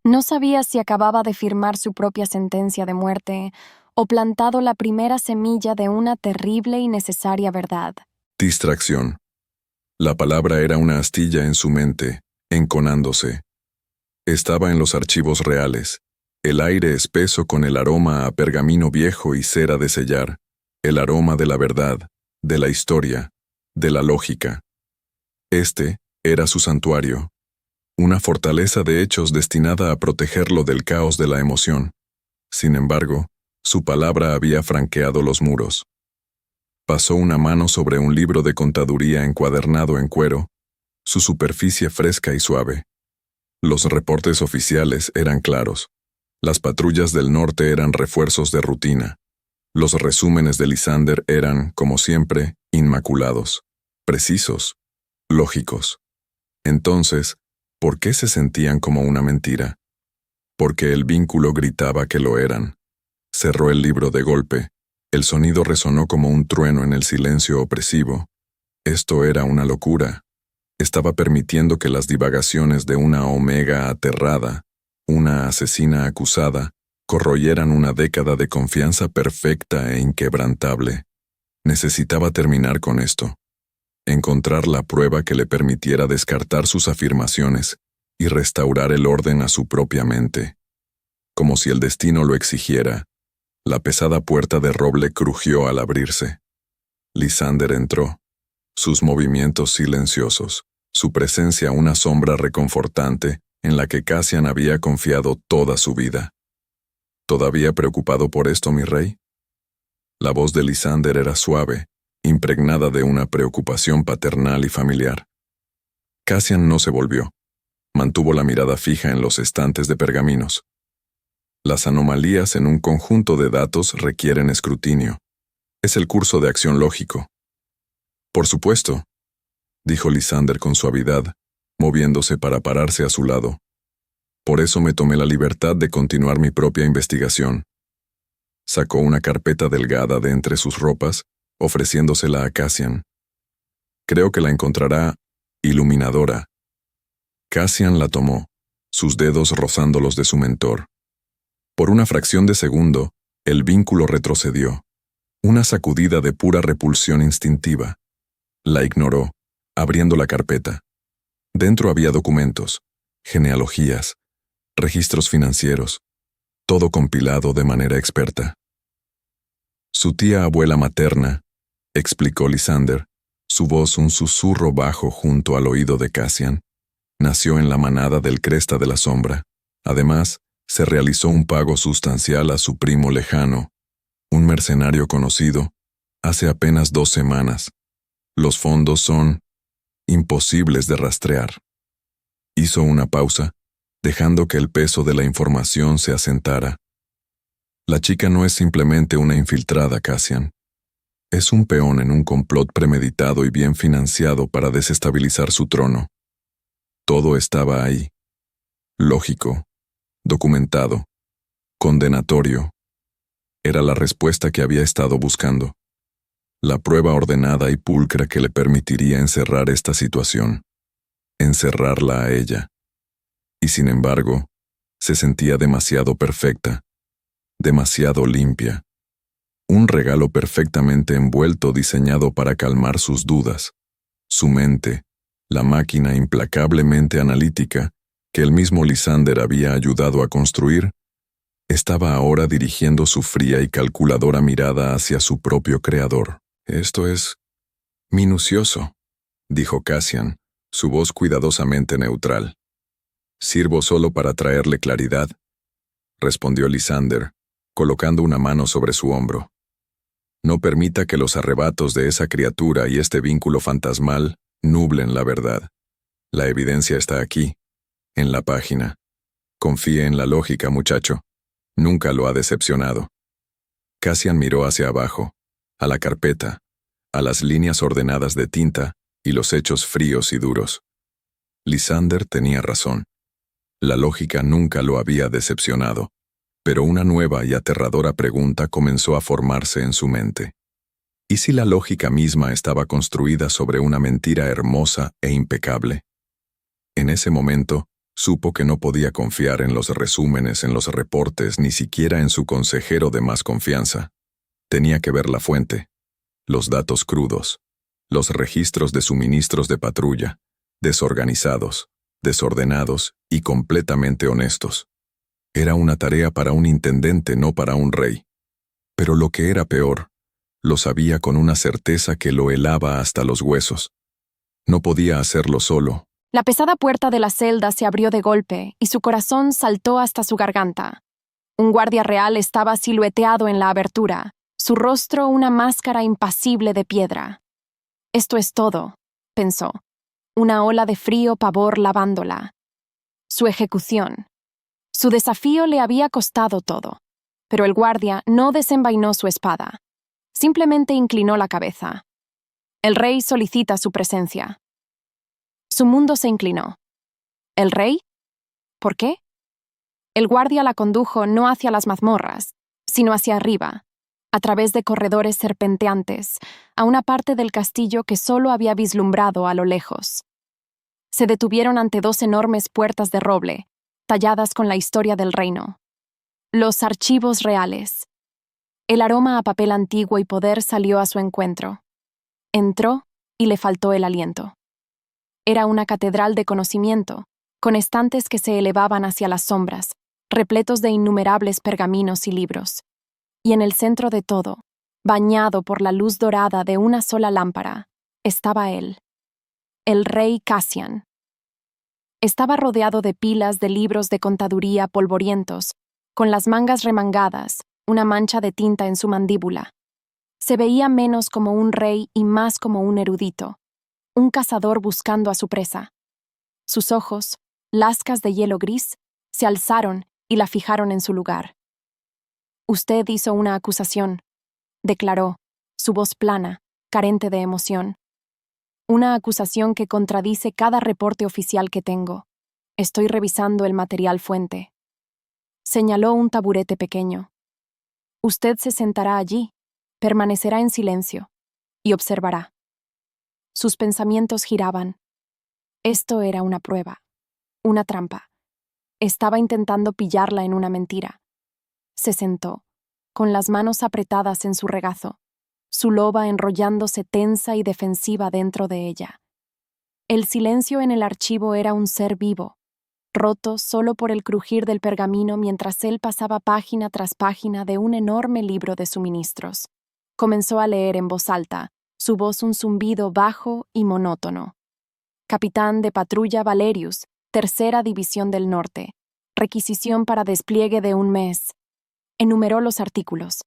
[SPEAKER 2] No sabía si acababa de firmar su propia sentencia de muerte o plantado la primera semilla de una terrible y necesaria verdad.
[SPEAKER 1] Distracción. La palabra era una astilla en su mente, enconándose. Estaba en los archivos reales, el aire espeso con el aroma a pergamino viejo y cera de sellar, el aroma de la verdad, de la historia, de la lógica. Este era su santuario, una fortaleza de hechos destinada a protegerlo del caos de la emoción. Sin embargo, su palabra había franqueado los muros. Pasó una mano sobre un libro de contaduría encuadernado en cuero, su superficie fresca y suave. Los reportes oficiales eran claros. Las patrullas del norte eran refuerzos de rutina. Los resúmenes de Lysander eran, como siempre, inmaculados, precisos, lógicos. Entonces, ¿por qué se sentían como una mentira? Porque el vínculo gritaba que lo eran. Cerró el libro de golpe. El sonido resonó como un trueno en el silencio opresivo. Esto era una locura. Estaba permitiendo que las divagaciones de una Omega aterrada, una asesina acusada, corroyeran una década de confianza perfecta e inquebrantable. Necesitaba terminar con esto. Encontrar la prueba que le permitiera descartar sus afirmaciones y restaurar el orden a su propia mente. Como si el destino lo exigiera, la pesada puerta de roble crujió al abrirse. Lysander entró, sus movimientos silenciosos, su presencia una sombra reconfortante en la que Cassian había confiado toda su vida. ¿Todavía preocupado por esto, mi rey? La voz de Lysander era suave, impregnada de una preocupación paternal y familiar. Cassian no se volvió. Mantuvo la mirada fija en los estantes de pergaminos. Las anomalías en un conjunto de datos requieren escrutinio. Es el curso de acción lógico. Por supuesto, dijo Lysander con suavidad, moviéndose para pararse a su lado. Por eso me tomé la libertad de continuar mi propia investigación. Sacó una carpeta delgada de entre sus ropas, ofreciéndosela a Cassian. Creo que la encontrará iluminadora. Cassian la tomó, sus dedos rozando los de su mentor. Por una fracción de segundo, el vínculo retrocedió. Una sacudida de pura repulsión instintiva. La ignoró, abriendo la carpeta. Dentro había documentos, genealogías, registros financieros, todo compilado de manera experta. Su tía abuela materna, explicó Lysander, su voz un susurro bajo junto al oído de Cassian, nació en la manada del Cresta de la Sombra. Además, se realizó un pago sustancial a su primo lejano, un mercenario conocido, hace apenas 2 semanas. Los fondos son imposibles de rastrear. Hizo una pausa, dejando que el peso de la información se asentara. La chica no es simplemente una infiltrada, Cassian. Es un peón en un complot premeditado y bien financiado para desestabilizar su trono. Todo estaba ahí. Lógico, documentado, condenatorio. Era la respuesta que había estado buscando. La prueba ordenada y pulcra que le permitiría encerrar esta situación. Encerrarla a ella. Y sin embargo, se sentía demasiado perfecta, demasiado limpia. Un regalo perfectamente envuelto diseñado para calmar sus dudas. Su mente, la máquina implacablemente analítica que el mismo Lysander había ayudado a construir, estaba ahora dirigiendo su fría y calculadora mirada hacia su propio creador. Esto es minucioso, dijo Cassian, su voz cuidadosamente neutral. Sirvo solo para traerle claridad, respondió Lysander, colocando una mano sobre su hombro. No permita que los arrebatos de esa criatura y este vínculo fantasmal nublen la verdad. La evidencia está aquí, en la página. Confíe en la lógica, muchacho. Nunca lo ha decepcionado. Cassian miró hacia abajo, a la carpeta, a las líneas ordenadas de tinta y los hechos fríos y duros. Lysander tenía razón. La lógica nunca lo había decepcionado, pero una nueva y aterradora pregunta comenzó a formarse en su mente. ¿Y si la lógica misma estaba construida sobre una mentira hermosa e impecable? En ese momento, supo que no podía confiar en los resúmenes, en los reportes, ni siquiera en su consejero de más confianza. Tenía que ver la fuente, los datos crudos, los registros de suministros de patrulla, desorganizados, desordenados y completamente honestos. Era una tarea para un intendente, no para un rey. Pero lo que era peor, lo sabía con una certeza que lo helaba hasta los huesos. No podía hacerlo solo.
[SPEAKER 2] La pesada puerta de la celda se abrió de golpe y su corazón saltó hasta su garganta. Un guardia real estaba silueteado en la abertura, su rostro una máscara impasible de piedra. Esto es todo, pensó. Una ola de frío pavor lavándola. Su ejecución. Su desafío le había costado todo, pero el guardia no desenvainó su espada. Simplemente inclinó la cabeza. El rey solicita su presencia. Su mundo se inclinó. ¿El rey? ¿Por qué? El guardia la condujo no hacia las mazmorras, sino hacia arriba, a través de corredores serpenteantes, a una parte del castillo que solo había vislumbrado a lo lejos. Se detuvieron ante 2 enormes puertas de roble, talladas con la historia del reino. Los archivos reales. El aroma a papel antiguo y poder salió a su encuentro. Entró y le faltó el aliento. Era una catedral de conocimiento, con estantes que se elevaban hacia las sombras, repletos de innumerables pergaminos y libros. Y en el centro de todo, bañado por la luz dorada de una sola lámpara, estaba él, el rey Cassian. Estaba rodeado de pilas de libros de contaduría polvorientos, con las mangas remangadas, una mancha de tinta en su mandíbula. Se veía menos como un rey y más como un erudito, un cazador buscando a su presa. Sus ojos, lascas de hielo gris, se alzaron y la fijaron en su lugar. Usted hizo una acusación, declaró, su voz plana, carente de emoción. Una acusación que contradice cada reporte oficial que tengo. Estoy revisando el material fuente. Señaló un taburete pequeño. Usted se sentará allí, permanecerá en silencio y observará. Sus pensamientos giraban. Esto era una prueba, una trampa. Estaba intentando pillarla en una mentira. Se sentó, con las manos apretadas en su regazo, su loba enrollándose tensa y defensiva dentro de ella. El silencio en el archivo era un ser vivo, roto solo por el crujir del pergamino mientras él pasaba página tras página de un enorme libro de suministros. Comenzó a leer en voz alta, su voz un zumbido bajo y monótono. Capitán de Patrulla Valerius, Tercera División del Norte. Requisición para despliegue de un mes. Enumeró los artículos.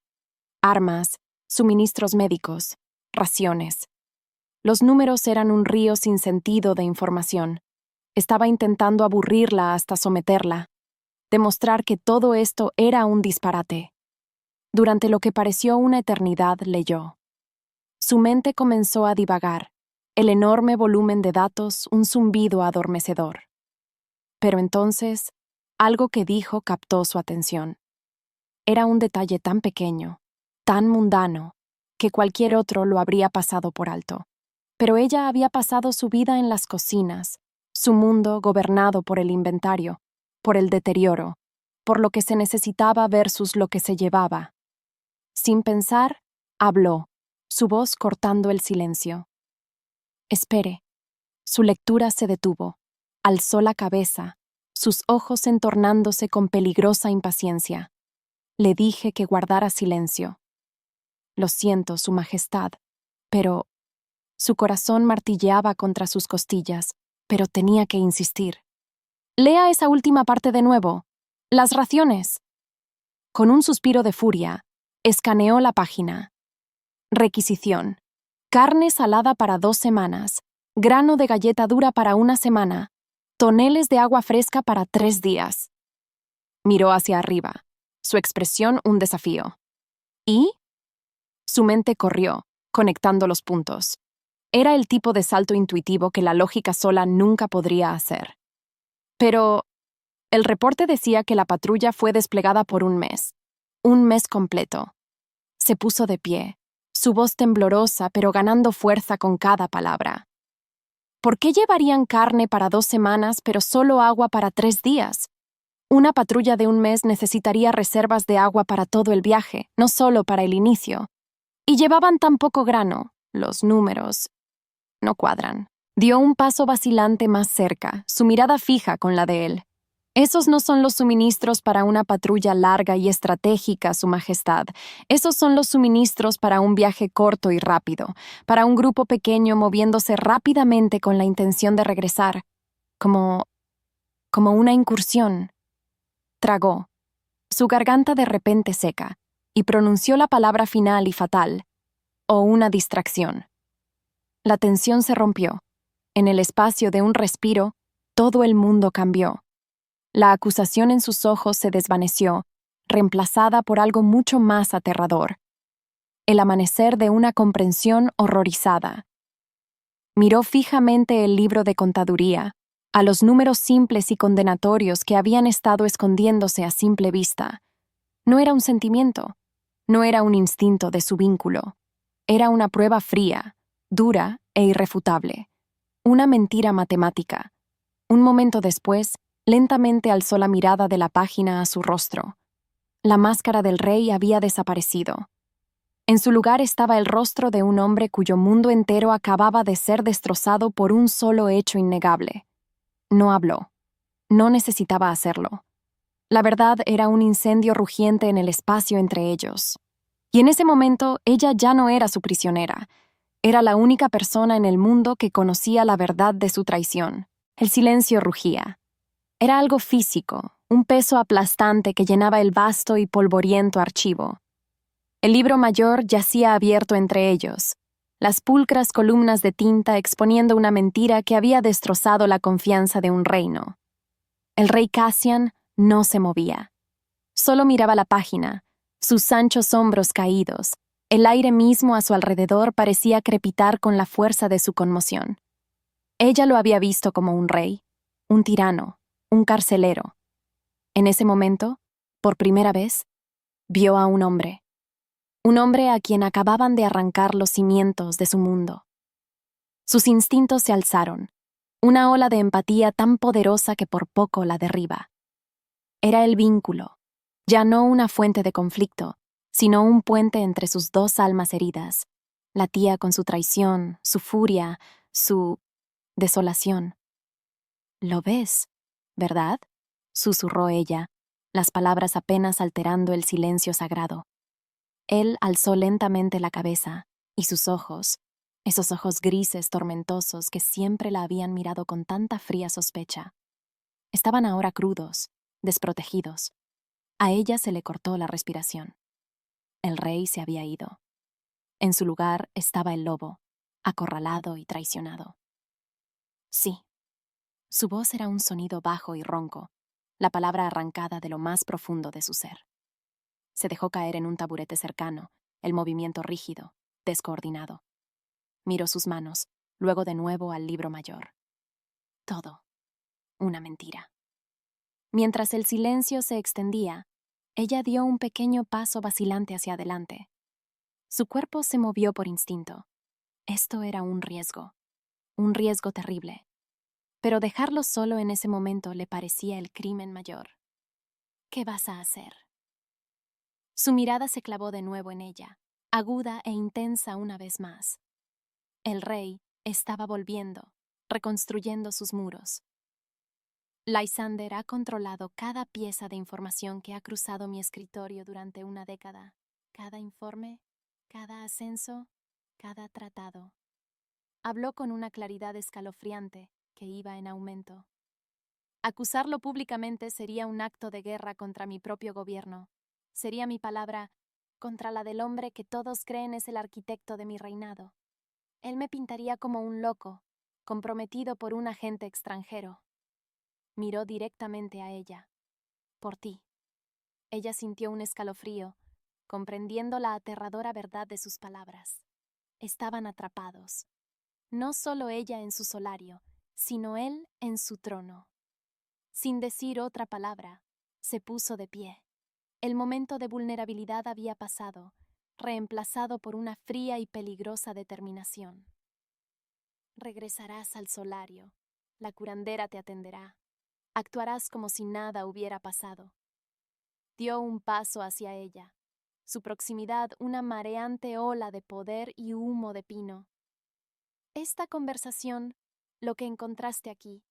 [SPEAKER 2] Armas, suministros médicos, raciones. Los números eran un río sin sentido de información. Estaba intentando aburrirla hasta someterla, demostrar que todo esto era un disparate. Durante lo que pareció una eternidad, leyó. Su mente comenzó a divagar, el enorme volumen de datos un zumbido adormecedor. Pero entonces, algo que dijo captó su atención. Era un detalle tan pequeño, tan mundano, que cualquier otro lo habría pasado por alto. Pero ella había pasado su vida en las cocinas, su mundo gobernado por el inventario, por el deterioro, por lo que se necesitaba versus lo que se llevaba. Sin pensar, habló, su voz cortando el silencio. Espere. Su lectura se detuvo, alzó la cabeza, sus ojos entornándose con peligrosa impaciencia. Le dije que guardara silencio. Lo siento, Su Majestad, pero... Su corazón martilleaba contra sus costillas, pero tenía que insistir. Lea esa última parte de nuevo. Las raciones. Con un suspiro de furia, escaneó la página. Requisición. Carne salada para 2 semanas. Grano de galleta dura para 1 semana. Toneles de agua fresca para 3 días. Miró hacia arriba, su expresión un desafío. ¿Y? Su mente corrió, conectando los puntos. Era el tipo de salto intuitivo que la lógica sola nunca podría hacer. Pero el reporte decía que la patrulla fue desplegada por un mes completo. Se puso de pie, su voz temblorosa pero ganando fuerza con cada palabra. ¿Por qué llevarían carne para 2 semanas pero solo agua para 3 días? Una patrulla de un mes necesitaría reservas de agua para todo el viaje, no solo para el inicio. Y llevaban tan poco grano, los números no cuadran. Dio un paso vacilante más cerca, su mirada fija con la de él. Esos no son los suministros para una patrulla larga y estratégica, Su Majestad. Esos son los suministros para un viaje corto y rápido, para un grupo pequeño moviéndose rápidamente con la intención de regresar, como una incursión. Tragó, su garganta de repente seca, y pronunció la palabra final y fatal, o una distracción. La tensión se rompió. En el espacio de un respiro, todo el mundo cambió. La acusación en sus ojos se desvaneció, reemplazada por algo mucho más aterrador. El amanecer de una comprensión horrorizada. Miró fijamente el libro de contaduría, a los números simples y condenatorios que habían estado escondiéndose a simple vista. No era un sentimiento, no era un instinto de su vínculo. Era una prueba fría, dura e irrefutable. Una mentira matemática. Un momento después, lentamente alzó la mirada de la página a su rostro. La máscara del rey había desaparecido. En su lugar estaba el rostro de un hombre cuyo mundo entero acababa de ser destrozado por un solo hecho innegable. No habló. No necesitaba hacerlo. La verdad era un incendio rugiente en el espacio entre ellos. Y en ese momento ella ya no era su prisionera. Era la única persona en el mundo que conocía la verdad de su traición. El silencio rugía. Era algo físico, un peso aplastante que llenaba el vasto y polvoriento archivo. El libro mayor yacía abierto entre ellos, las pulcras columnas de tinta exponiendo una mentira que había destrozado la confianza de un reino. El rey Cassian no se movía. Solo miraba la página, sus anchos hombros caídos, El aire mismo a su alrededor parecía crepitar con la fuerza de su conmoción. Ella lo había visto como un rey, un tirano, un carcelero. En ese momento, por primera vez, vio a un hombre a quien acababan de arrancar los cimientos de su mundo. Sus instintos se alzaron, una ola de empatía tan poderosa que por poco la derriba. Era el vínculo, ya no una fuente de conflicto, sino un puente entre sus dos almas heridas, la tía con su traición, su furia, su desolación. «¿Lo ves, verdad?», susurró ella, las palabras apenas alterando el silencio sagrado. Él alzó lentamente la cabeza, y sus ojos, esos ojos grises tormentosos que siempre la habían mirado con tanta fría sospecha, estaban ahora crudos, desprotegidos. A ella se le cortó la respiración. El rey se había ido. En su lugar estaba el lobo, acorralado y traicionado. Sí. Su voz era un sonido bajo y ronco, la palabra arrancada de lo más profundo de su ser. Se dejó caer en un taburete cercano, el movimiento rígido, descoordinado. Miró sus manos, luego de nuevo al libro mayor. Todo. Una mentira. Mientras el silencio se extendía, ella dio un pequeño paso vacilante hacia adelante. Su cuerpo se movió por instinto. Esto era un riesgo terrible. Pero dejarlo solo en ese momento le parecía el crimen mayor. ¿Qué vas a hacer? Su mirada se clavó de nuevo en ella, aguda e intensa una vez más. El rey estaba volviendo, reconstruyendo sus muros. Lysander ha controlado cada pieza de información que ha cruzado mi escritorio durante una década. Cada informe, cada ascenso, cada tratado. Habló con una claridad escalofriante que iba en aumento. Acusarlo públicamente sería un acto de guerra contra mi propio gobierno. Sería mi palabra contra la del hombre que todos creen es el arquitecto de mi reinado. Él me pintaría como un loco, comprometido por un agente extranjero. Miró directamente a ella. Por ti. Ella sintió un escalofrío, comprendiendo la aterradora verdad de sus palabras. Estaban atrapados. No solo ella en su solario, sino él en su trono. Sin decir otra palabra, se puso de pie. El momento de vulnerabilidad había pasado, reemplazado por una fría y peligrosa determinación. Regresarás al solario. La curandera te atenderá. Actuarás como si nada hubiera pasado. Dio un paso hacia ella. Su proximidad una mareante ola de poder y humo de pino. Esta conversación, lo que encontraste aquí,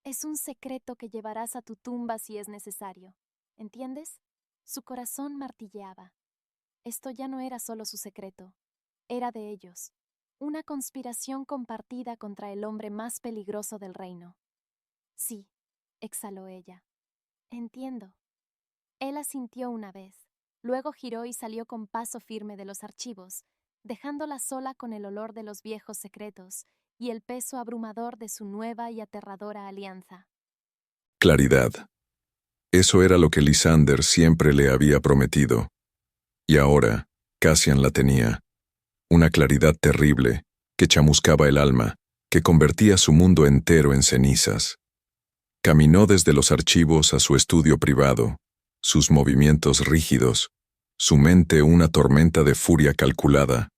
[SPEAKER 2] es un secreto que llevarás a tu tumba si es necesario. ¿Entiendes? Su corazón martilleaba. Esto ya no era solo su secreto, era de ellos. Una conspiración compartida contra el hombre más peligroso del reino. Sí, exhaló ella. Entiendo. Él asintió una vez, luego giró y salió con paso firme de los archivos, dejándola sola con el olor de los viejos secretos y el peso abrumador de su nueva y aterradora alianza.
[SPEAKER 1] Claridad. Eso era lo que Lysander siempre le había prometido. Y ahora, Cassian la tenía. Una claridad terrible, que chamuscaba el alma, que convertía su mundo entero en cenizas. Caminó desde los archivos a su estudio privado, sus movimientos rígidos, su mente una tormenta de furia calculada.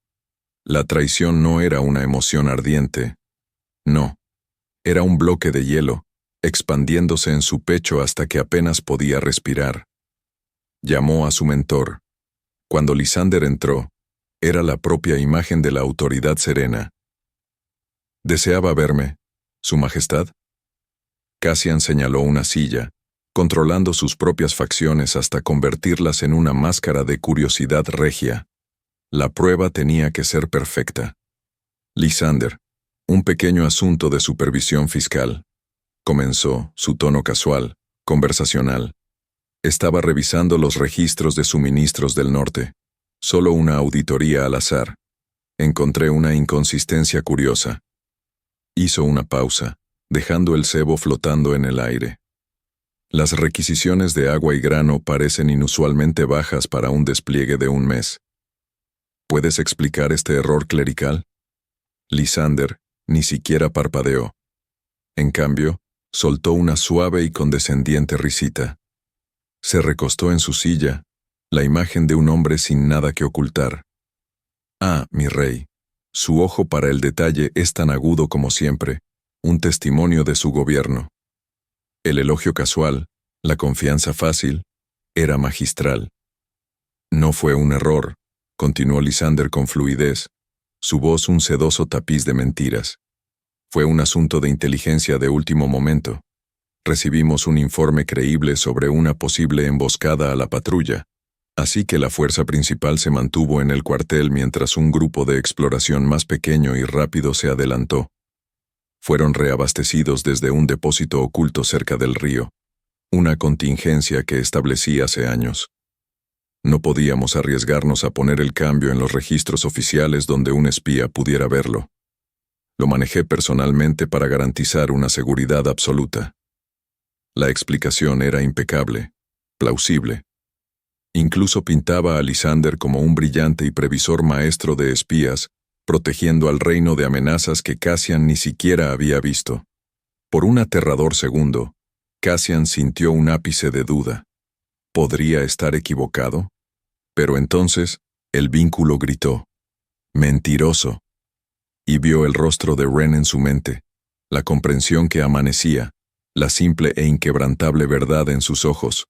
[SPEAKER 1] La traición no era una emoción ardiente. No, era un bloque de hielo, expandiéndose en su pecho hasta que apenas podía respirar. Llamó a su mentor. Cuando Lysander entró, era la propia imagen de la autoridad serena. ¿Deseaba verme, Su Majestad? Cassian señaló una silla, controlando sus propias facciones hasta convertirlas en una máscara de curiosidad regia. La prueba tenía que ser perfecta. Lysander, un pequeño asunto de supervisión fiscal. Comenzó, su tono casual, conversacional. Estaba revisando los registros de suministros del norte. Solo una auditoría al azar. Encontré una inconsistencia curiosa. Hizo una pausa, dejando el cebo flotando en el aire. Las requisiciones de agua y grano parecen inusualmente bajas para un despliegue de un mes. ¿Puedes explicar este error clerical? Lysander ni siquiera parpadeó. En cambio, soltó una suave y condescendiente risita. Se recostó en su silla, la imagen de un hombre sin nada que ocultar. Ah, mi rey, su ojo para el detalle es tan agudo como siempre, un testimonio de su gobierno. El elogio casual, la confianza fácil, era magistral. No fue un error, continuó Lysander con fluidez, su voz un sedoso tapiz de mentiras. Fue un asunto de inteligencia de último momento. Recibimos un informe creíble sobre una posible emboscada a la patrulla, así que la fuerza principal se mantuvo en el cuartel mientras un grupo de exploración más pequeño y rápido se adelantó. Fueron reabastecidos desde un depósito oculto cerca del río, una contingencia que establecí hace años. No podíamos arriesgarnos a poner el cambio en los registros oficiales donde un espía pudiera verlo. Lo manejé personalmente para garantizar una seguridad absoluta. La explicación era impecable, plausible. Incluso pintaba a Lysander como un brillante y previsor maestro de espías, protegiendo al reino de amenazas que Cassian ni siquiera había visto. Por un aterrador segundo, Cassian sintió un ápice de duda. ¿Podría estar equivocado? Pero entonces, el vínculo gritó: «¡Mentiroso!» Y vio el rostro de Wren en su mente, la comprensión que amanecía, la simple e inquebrantable verdad en sus ojos.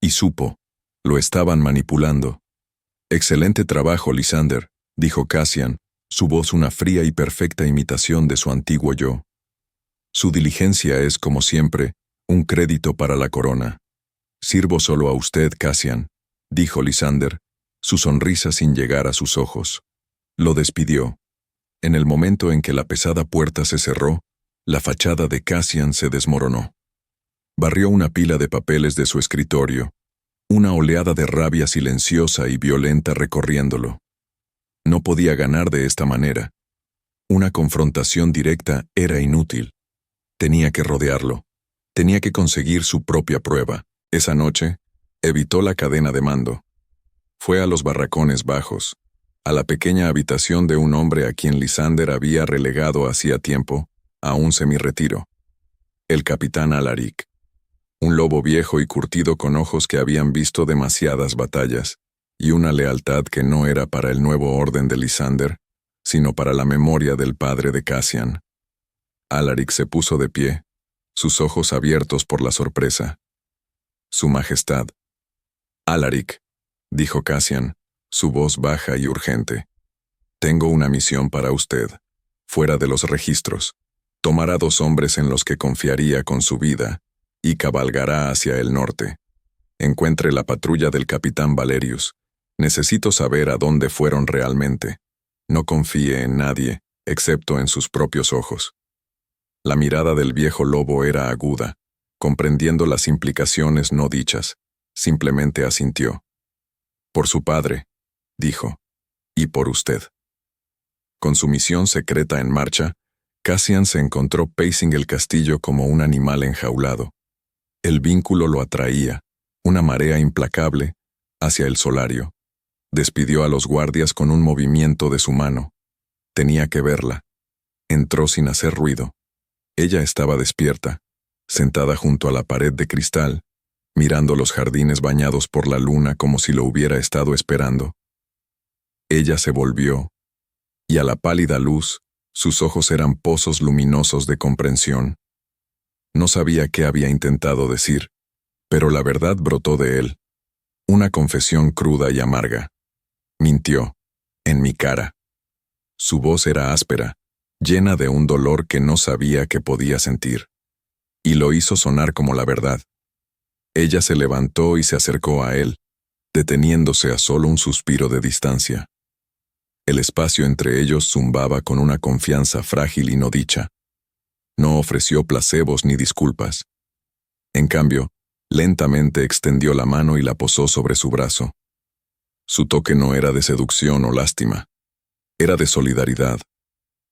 [SPEAKER 1] Y supo, lo estaban manipulando. «Excelente trabajo, Lysander», dijo Cassian, su voz una fría y perfecta imitación de su antiguo yo. «Su diligencia es, como siempre, un crédito para la corona. Sirvo solo a usted, Cassian», dijo Lysander, su sonrisa sin llegar a sus ojos. Lo despidió. En el momento en que la pesada puerta se cerró, la fachada de Cassian se desmoronó. Barrió una pila de papeles de su escritorio, una oleada de rabia silenciosa y violenta recorriéndolo. No podía ganar de esta manera. Una confrontación directa era inútil. Tenía que rodearlo. Tenía que conseguir su propia prueba. Esa noche, evitó la cadena de mando. Fue a los barracones bajos, a la pequeña habitación de un hombre a quien Lysander había relegado hacía tiempo a un semirretiro. El capitán Alaric. Un lobo viejo y curtido con ojos que habían visto demasiadas batallas, y una lealtad que no era para el nuevo orden de Lysander, sino para la memoria del padre de Cassian. Alaric se puso de pie, sus ojos abiertos por la sorpresa. «Su Majestad». «Alaric», dijo Cassian, su voz baja y urgente. «Tengo una misión para usted, fuera de los registros. Tomará 2 hombres en los que confiaría con su vida, y cabalgará hacia el norte. Encuentre la patrulla del capitán Valerius. Necesito saber a dónde fueron realmente. No confíe en nadie, excepto en sus propios ojos». La mirada del viejo lobo era aguda, comprendiendo las implicaciones no dichas. Simplemente asintió. «Por su padre», dijo, «y por usted». Con su misión secreta en marcha, Cassian se encontró pacing el castillo como un animal enjaulado. El vínculo lo atraía, una marea implacable, hacia el solario. Despidió a los guardias con un movimiento de su mano. Tenía que verla. Entró sin hacer ruido. Ella estaba despierta, sentada junto a la pared de cristal, mirando los jardines bañados por la luna como si lo hubiera estado esperando. Ella se volvió, y a la pálida luz, sus ojos eran pozos luminosos de comprensión. No sabía qué había intentado decir, pero la verdad brotó de él. Una confesión cruda y amarga. Mintió, en mi cara. Su voz era áspera, llena de un dolor que no sabía que podía sentir. Y lo hizo sonar como la verdad. Ella se levantó y se acercó a él, deteniéndose a solo un suspiro de distancia. El espacio entre ellos zumbaba con una confianza frágil y no dicha. No ofreció placebos ni disculpas. En cambio, lentamente extendió la mano y la posó sobre su brazo. Su toque no era de seducción o lástima. Era de solidaridad,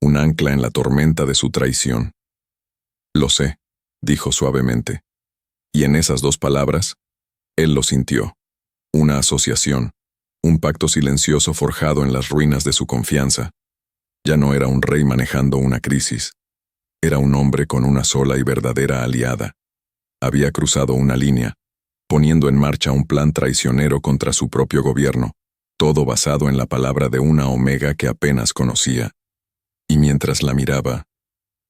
[SPEAKER 1] un ancla en la tormenta de su traición. «Lo sé», dijo suavemente. Y en esas 2 palabras, él lo sintió. Una asociación, Un pacto silencioso forjado en las ruinas de su confianza. Ya no era un rey manejando una crisis. Era un hombre con una sola y verdadera aliada. Había cruzado una línea, poniendo en marcha un plan traicionero contra su propio gobierno, todo basado en la palabra de una Omega que apenas conocía. Y mientras la miraba,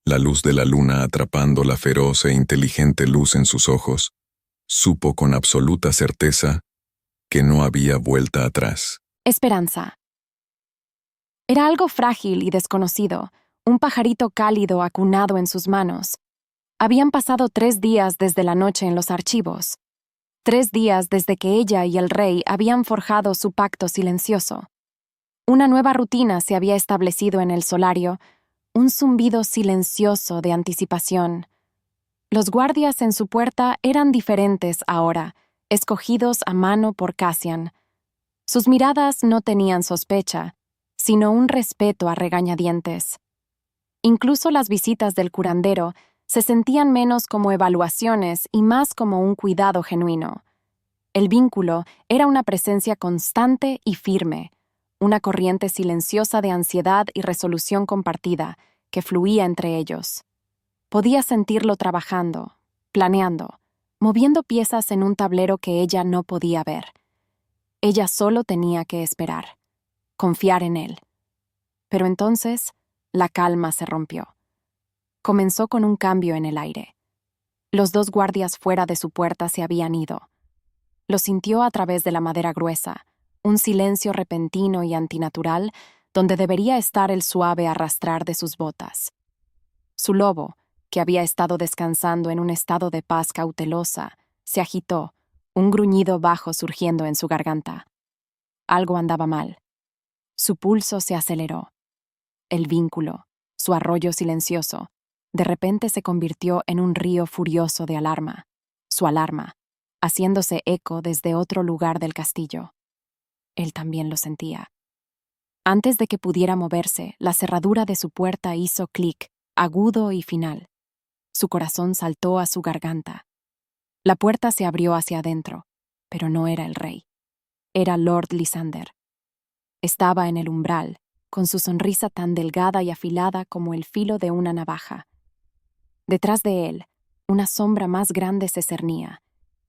[SPEAKER 1] la luz de la luna atrapando la feroz e inteligente luz en sus ojos, supo con absoluta certeza que no había vuelta atrás.
[SPEAKER 2] Esperanza. Era algo frágil y desconocido, un pajarito cálido acunado en sus manos. Habían pasado 3 días desde la noche en los archivos. 3 días desde que ella y el rey habían forjado su pacto silencioso. Una nueva rutina se había establecido en el solario, un zumbido silencioso de anticipación. Los guardias en su puerta eran diferentes ahora, escogidos a mano por Cassian. Sus miradas no tenían sospecha, sino un respeto a regañadientes. Incluso las visitas del curandero se sentían menos como evaluaciones y más como un cuidado genuino. El vínculo era una presencia constante y firme, una corriente silenciosa de ansiedad y resolución compartida que fluía entre ellos. Podía sentirlo trabajando, planeando, moviendo piezas en un tablero que ella no podía ver. Ella solo tenía que esperar, confiar en él. Pero entonces, la calma se rompió. Comenzó con un cambio en el aire. Los 2 guardias fuera de su puerta se habían ido. Lo sintió a través de la madera gruesa, un silencio repentino y antinatural donde debería estar el suave arrastrar de sus botas. Su lobo, que había estado descansando en un estado de paz cautelosa, se agitó, un gruñido bajo surgiendo en su garganta. Algo andaba mal. Su pulso se aceleró. El vínculo, su arroyo silencioso, de repente se convirtió en un río furioso de alarma, su alarma, haciéndose eco desde otro lugar del castillo. Él también lo sentía. Antes de que pudiera moverse, la cerradura de su puerta hizo clic, agudo y final. Su corazón saltó a su garganta. La puerta se abrió hacia adentro, pero no era el rey. Era Lord Lysander. Estaba en el umbral, con su sonrisa tan delgada y afilada como el filo de una navaja. Detrás de él, una sombra más grande se cernía,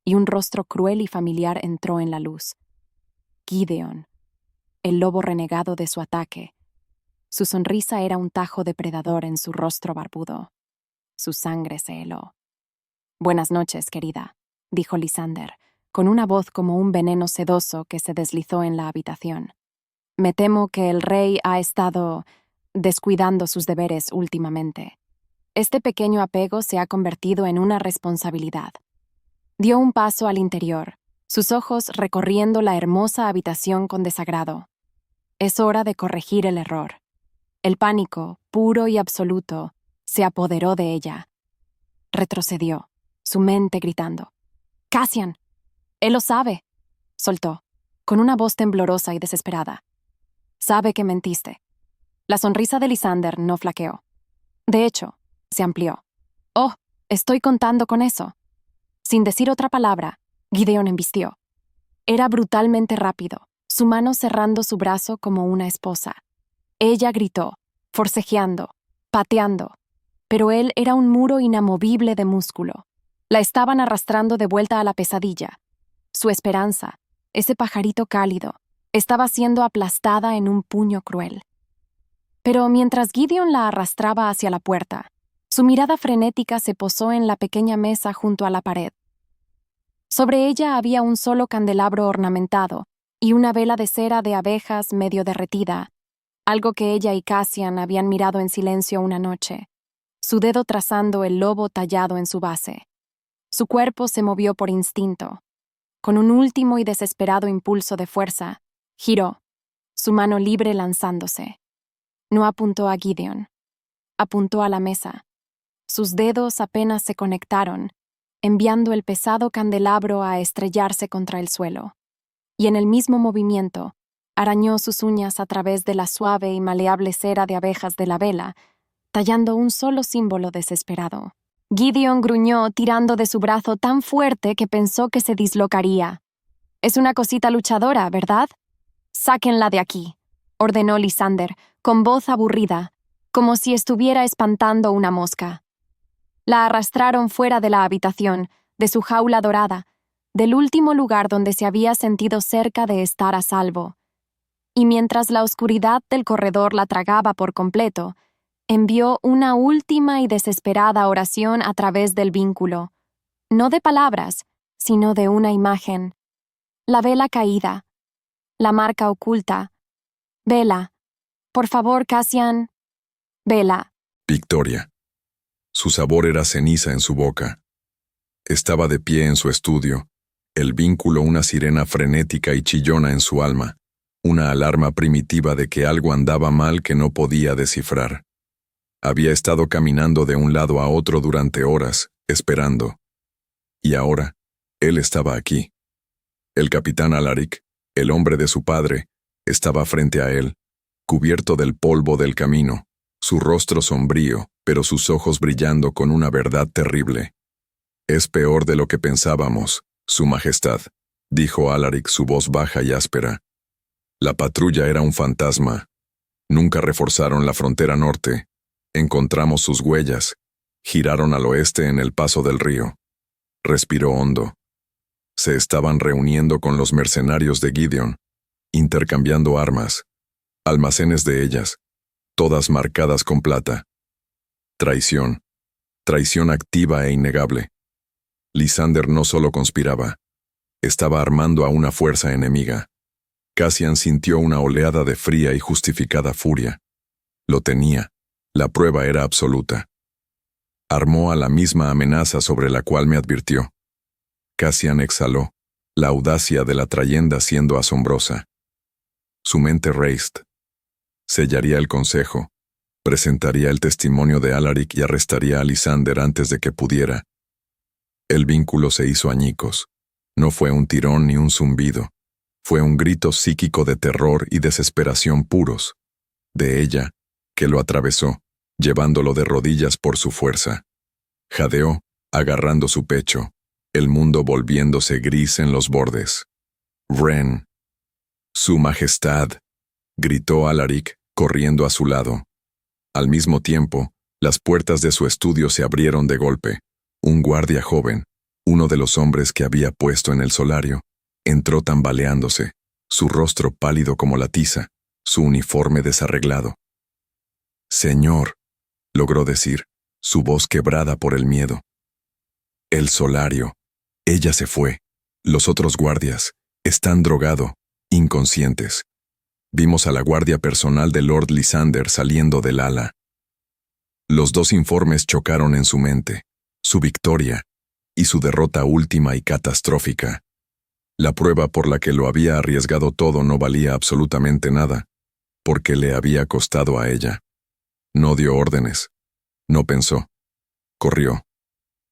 [SPEAKER 2] y un rostro cruel y familiar entró en la luz. Gideon, el lobo renegado de su ataque. Su sonrisa era un tajo depredador en su rostro barbudo. Su sangre se heló. «Buenas noches, querida», dijo Lysander, con una voz como un veneno sedoso que se deslizó en la habitación. «Me temo que el rey ha estado descuidando sus deberes últimamente. Este pequeño apego se ha convertido en una responsabilidad». Dio un paso al interior, sus ojos recorriendo la hermosa habitación con desagrado. Es hora de corregir el error. El pánico, puro y absoluto, se apoderó de ella. Retrocedió, su mente gritando. «¡Cassian! Él lo sabe», soltó, con una voz temblorosa y desesperada. «Sabe que mentiste». La sonrisa de Lysander no flaqueó. De hecho, se amplió. «Oh, estoy contando con eso». Sin decir otra palabra, Gideon embistió. Era brutalmente rápido, su mano cerrando su brazo como una esposa. Ella gritó, forcejeando, pateando, pero él era un muro inamovible de músculo. La estaban arrastrando de vuelta a la pesadilla. Su esperanza, ese pajarito cálido, estaba siendo aplastada en un puño cruel. Pero mientras Gideon la arrastraba hacia la puerta, su mirada frenética se posó en la pequeña mesa junto a la pared. Sobre ella había un solo candelabro ornamentado y una vela de cera de abejas medio derretida, algo que ella y Cassian habían mirado en silencio una noche, su dedo trazando el lobo tallado en su base. Su cuerpo se movió por instinto. Con un último y desesperado impulso de fuerza, giró, su mano libre lanzándose. No apuntó a Gideon. Apuntó a la mesa. Sus dedos apenas se conectaron, enviando el pesado candelabro a estrellarse contra el suelo. Y en el mismo movimiento, arañó sus uñas a través de la suave y maleable cera de abejas de la vela, tallando un solo símbolo desesperado. Gideon gruñó tirando de su brazo tan fuerte que pensó que se dislocaría. «Es una cosita luchadora, ¿verdad?», Sáquenla de aquí, ordenó Lysander, con voz aburrida, como si estuviera espantando una mosca. La arrastraron fuera de la habitación, de su jaula dorada, del último lugar donde se había sentido cerca de estar a salvo. Y mientras la oscuridad del corredor la tragaba por completo, envió una última y desesperada oración a través del vínculo, no de palabras, sino de una imagen. La vela caída, la marca oculta. Vela. Por favor, Cassian. Vela.
[SPEAKER 1] Victoria. Su sabor era ceniza en su boca. Estaba de pie en su estudio, el vínculo una sirena frenética y chillona en su alma, una alarma primitiva de que algo andaba mal que no podía descifrar. Había estado caminando de un lado a otro durante horas, esperando. Y ahora, él estaba aquí. El capitán Alaric, el hombre de su padre, estaba frente a él, cubierto del polvo del camino, su rostro sombrío, pero sus ojos brillando con una verdad terrible. «Es peor de lo que pensábamos, Su Majestad», dijo Alaric, su voz baja y áspera. «La patrulla era un fantasma. Nunca reforzaron la frontera norte. Encontramos sus huellas. Giraron al oeste en el paso del río». Respiró hondo. Se estaban reuniendo con los mercenarios de Gideon, intercambiando armas, almacenes de ellas, todas marcadas con plata. Traición. Traición activa e innegable. Lysander no solo conspiraba, estaba armando a una fuerza enemiga. Cassian sintió una oleada de fría y justificada furia. Lo tenía. La prueba era absoluta. Armó a la misma amenaza sobre la cual me advirtió. Cassian exhaló, la audacia de la trayenda siendo asombrosa. Su mente raced. Sellaría el consejo, presentaría el testimonio de Alaric y arrestaría a Lysander antes de que pudiera. El vínculo se hizo añicos. No fue un tirón ni un zumbido. Fue un grito psíquico de terror y desesperación puros. De ella, que lo atravesó, llevándolo de rodillas por su fuerza. Jadeó, agarrando su pecho, el mundo volviéndose gris en los bordes. «Ren». «Su Majestad», gritó Alaric, corriendo a su lado. Al mismo tiempo, las puertas de su estudio se abrieron de golpe. Un guardia joven, uno de los hombres que había puesto en el solario, entró tambaleándose, su rostro pálido como la tiza, su uniforme desarreglado. «Señor», logró decir, su voz quebrada por el miedo. «El solario. Ella se fue. Los otros guardias están drogado, inconscientes. Vimos a la guardia personal de Lord Lysander saliendo del ala». Los dos informes chocaron en su mente, su victoria y su derrota última y catastrófica. La prueba por la que lo había arriesgado todo no valía absolutamente nada, porque le había costado a ella. No dio órdenes. No pensó. Corrió.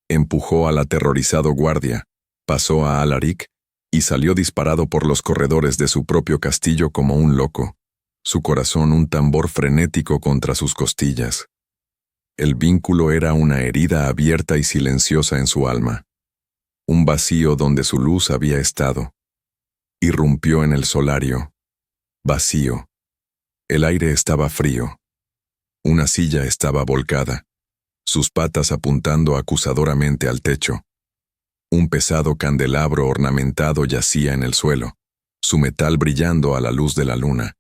[SPEAKER 1] Empujó al aterrorizado guardia, pasó a Alaric y salió disparado por los corredores de su propio castillo como un loco, su corazón un tambor frenético contra sus costillas. El vínculo era una herida abierta y silenciosa en su alma, un vacío donde su luz había estado. Irrumpió en el solario. Vacío. El aire estaba frío. Una silla estaba volcada, sus patas apuntando acusadoramente al techo. Un pesado candelabro ornamentado yacía en el suelo, su metal brillando a la luz de la luna.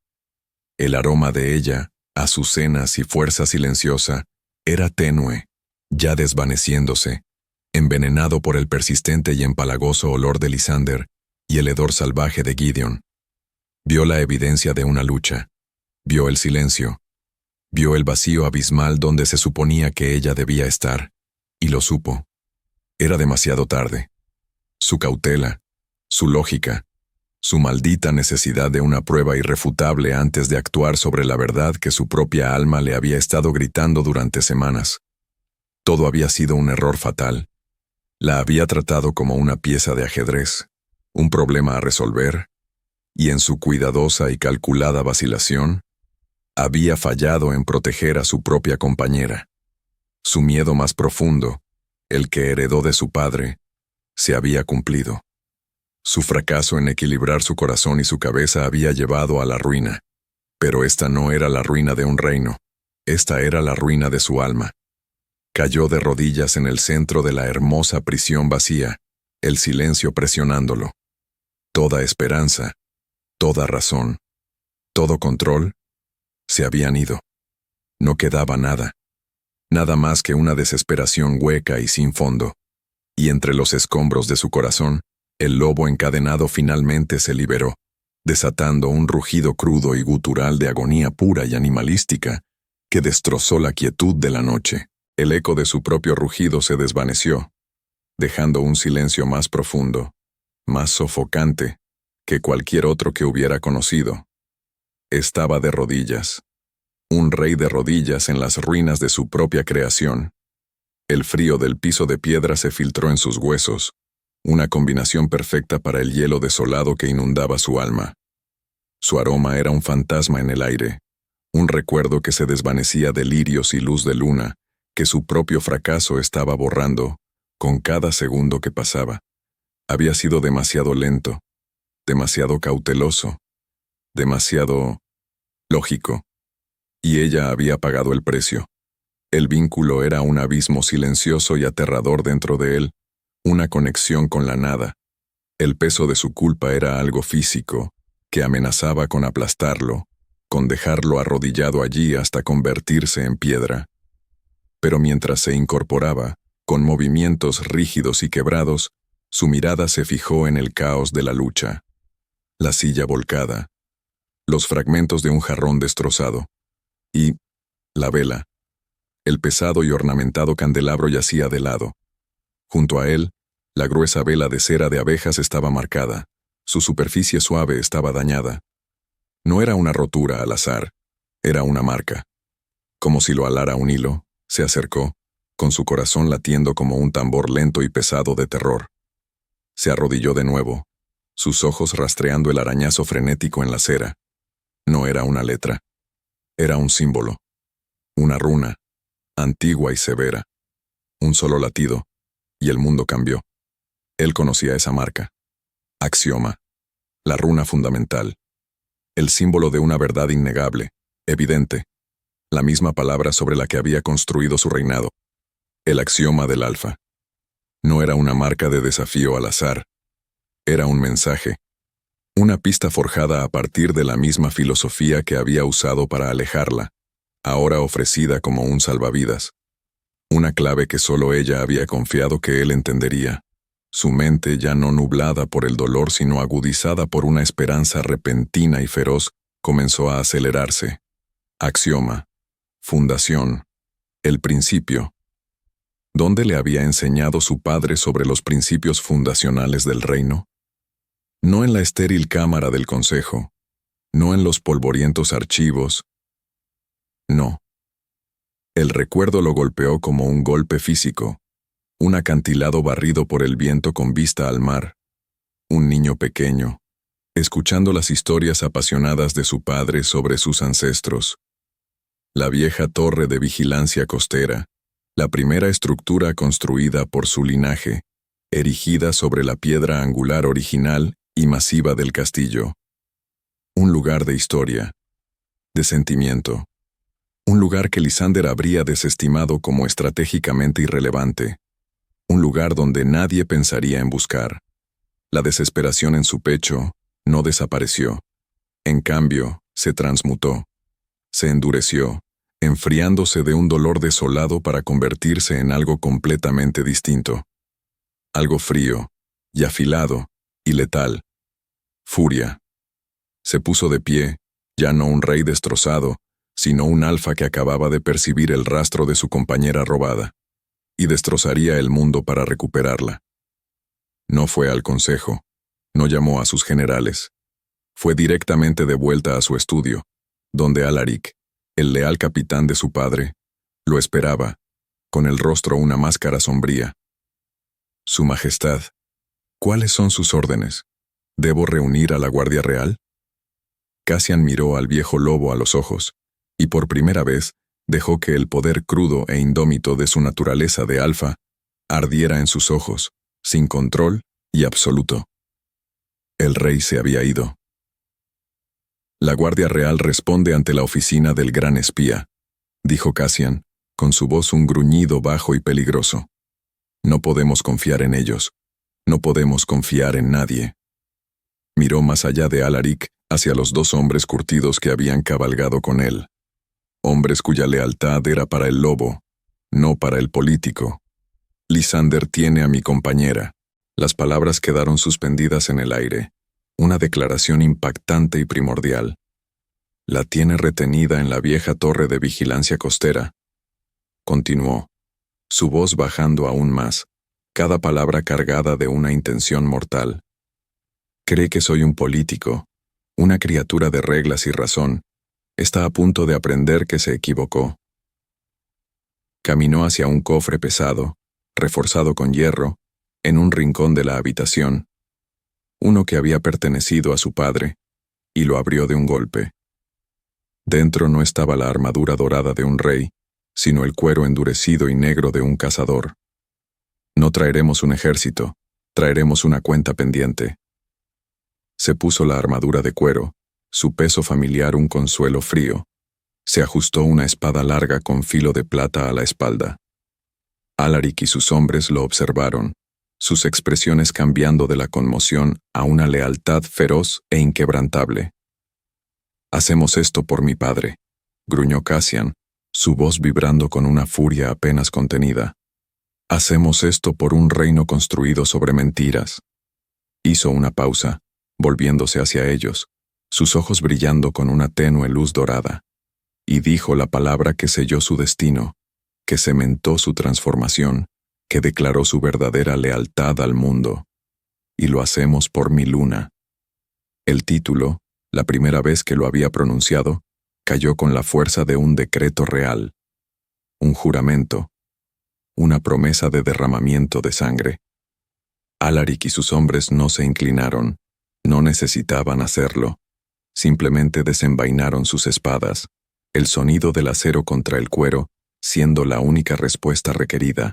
[SPEAKER 1] El aroma de ella, azucenas y fuerza silenciosa, era tenue, ya desvaneciéndose, envenenado por el persistente y empalagoso olor de Lysander y el hedor salvaje de Gideon. Vio la evidencia de una lucha, vio el silencio, vio el vacío abismal donde se suponía que ella debía estar, y lo supo. Era demasiado tarde. Su cautela, su lógica, su maldita necesidad de una prueba irrefutable antes de actuar sobre la verdad que su propia alma le había estado gritando durante semanas. Todo había sido un error fatal. La había tratado como una pieza de ajedrez, un problema a resolver, y en su cuidadosa y calculada vacilación, había fallado en proteger a su propia compañera. Su miedo más profundo, el que heredó de su padre, se había cumplido. Su fracaso en equilibrar su corazón y su cabeza había llevado a la ruina. Pero esta no era la ruina de un reino. Esta era la ruina de su alma. Cayó de rodillas en el centro de la hermosa prisión vacía, el silencio presionándolo. Toda esperanza, toda razón, todo control, se habían ido. No quedaba nada. Nada más que una desesperación hueca y sin fondo. Y entre los escombros de su corazón, el lobo encadenado finalmente se liberó, desatando un rugido crudo y gutural de agonía pura y animalística que destrozó la quietud de la noche. El eco de su propio rugido se desvaneció, dejando un silencio más profundo, más sofocante que cualquier otro que hubiera conocido. Estaba de rodillas, un rey de rodillas en las ruinas de su propia creación. El frío del piso de piedra se filtró en sus huesos, una combinación perfecta para el hielo desolado que inundaba su alma. Su aroma era un fantasma en el aire, un recuerdo que se desvanecía de lirios y luz de luna, que su propio fracaso estaba borrando con cada segundo que pasaba. Había sido demasiado lento, demasiado cauteloso, demasiado lógico, y ella había pagado el precio. El vínculo era un abismo silencioso y aterrador dentro de él, una conexión con la nada. El peso de su culpa era algo físico, que amenazaba con aplastarlo, con dejarlo arrodillado allí hasta convertirse en piedra. Pero mientras se incorporaba, con movimientos rígidos y quebrados, su mirada se fijó en el caos de la lucha. La silla volcada, los fragmentos de un jarrón destrozado, y la vela. El pesado y ornamentado candelabro yacía de lado. Junto a él, la gruesa vela de cera de abejas estaba marcada. Su superficie suave estaba dañada. No era una rotura al azar, era una marca. Como si lo alara un hilo, se acercó, con su corazón latiendo como un tambor lento y pesado de terror. Se arrodilló de nuevo, sus ojos rastreando el arañazo frenético en la cera. No era una letra, era un símbolo, una runa, antigua y severa. Un solo latido, y el mundo cambió. Él conocía esa marca. Axioma, la runa fundamental, el símbolo de una verdad innegable, evidente, la misma palabra sobre la que había construido su reinado. El axioma del alfa. No era una marca de desafío al azar, era un mensaje, una pista forjada a partir de la misma filosofía que había usado para alejarla, ahora ofrecida como un salvavidas. Una clave que solo ella había confiado que él entendería. Su mente ya no nublada por el dolor sino agudizada por una esperanza repentina y feroz, comenzó a acelerarse. Axioma, fundación, el principio. ¿Dónde le había enseñado su padre sobre los principios fundacionales del reino? No en la estéril cámara del consejo, no en los polvorientos archivos. No. El recuerdo lo golpeó como un golpe físico, un acantilado barrido por el viento con vista al mar. Un niño pequeño, escuchando las historias apasionadas de su padre sobre sus ancestros. La vieja torre de vigilancia costera, la primera estructura construida por su linaje, erigida sobre la piedra angular original y masiva del castillo. Un lugar de historia, de sentimiento. Un lugar que Lysander habría desestimado como estratégicamente irrelevante. Un lugar donde nadie pensaría en buscar. La desesperación en su pecho no desapareció. En cambio, se transmutó. Se endureció, enfriándose de un dolor desolado para convertirse en algo completamente distinto. Algo frío, y afilado, y letal. Furia. Se puso de pie, ya no un rey destrozado, sino un alfa que acababa de percibir el rastro de su compañera robada, y destrozaría el mundo para recuperarla. No fue al consejo, no llamó a sus generales. Fue directamente de vuelta a su estudio, donde Alaric, el leal capitán de su padre, lo esperaba, con el rostro una máscara sombría. Su Majestad, ¿cuáles son sus órdenes? ¿Debo reunir a la Guardia Real? Cassian miró al viejo lobo a los ojos, y por primera vez dejó que el poder crudo e indómito de su naturaleza de alfa ardiera en sus ojos, sin control y absoluto. El rey se había ido. La Guardia Real responde ante la oficina del gran espía, dijo Cassian, con su voz un gruñido bajo y peligroso. No podemos confiar en ellos. No podemos confiar en nadie. Miró más allá de Alaric hacia los dos hombres curtidos que habían cabalgado con él. Hombres cuya lealtad era para el lobo, no para el político. Lysander tiene a mi compañera. Las palabras quedaron suspendidas en el aire. Una declaración impactante y primordial. La tiene retenida en la vieja torre de vigilancia costera. Continuó, su voz bajando aún más, cada palabra cargada de una intención mortal. Cree que soy un político, una criatura de reglas y razón. Está a punto de aprender que se equivocó. Caminó hacia un cofre pesado, reforzado con hierro, en un rincón de la habitación, uno que había pertenecido a su padre, y lo abrió de un golpe. Dentro no estaba la armadura dorada de un rey, sino el cuero endurecido y negro de un cazador. No traeremos un ejército, traeremos una cuenta pendiente. Se puso la armadura de cuero, su peso familiar un consuelo frío. Se ajustó una espada larga con filo de plata a la espalda. Alaric y sus hombres lo observaron, sus expresiones cambiando de la conmoción a una lealtad feroz e inquebrantable. «Hacemos esto por mi padre», gruñó Cassian, su voz vibrando con una furia apenas contenida. «Hacemos esto por un reino construido sobre mentiras». Hizo una pausa, volviéndose hacia ellos, sus ojos brillando con una tenue luz dorada, y dijo la palabra que selló su destino, que cementó su transformación, que declaró su verdadera lealtad al mundo. «Y lo hacemos por mi luna». El título, la primera vez que lo había pronunciado, cayó con la fuerza de un decreto real, un juramento, una promesa de derramamiento de sangre. Alaric y sus hombres no se inclinaron, no necesitaban hacerlo, simplemente desenvainaron sus espadas, el sonido del acero contra el cuero siendo la única respuesta requerida.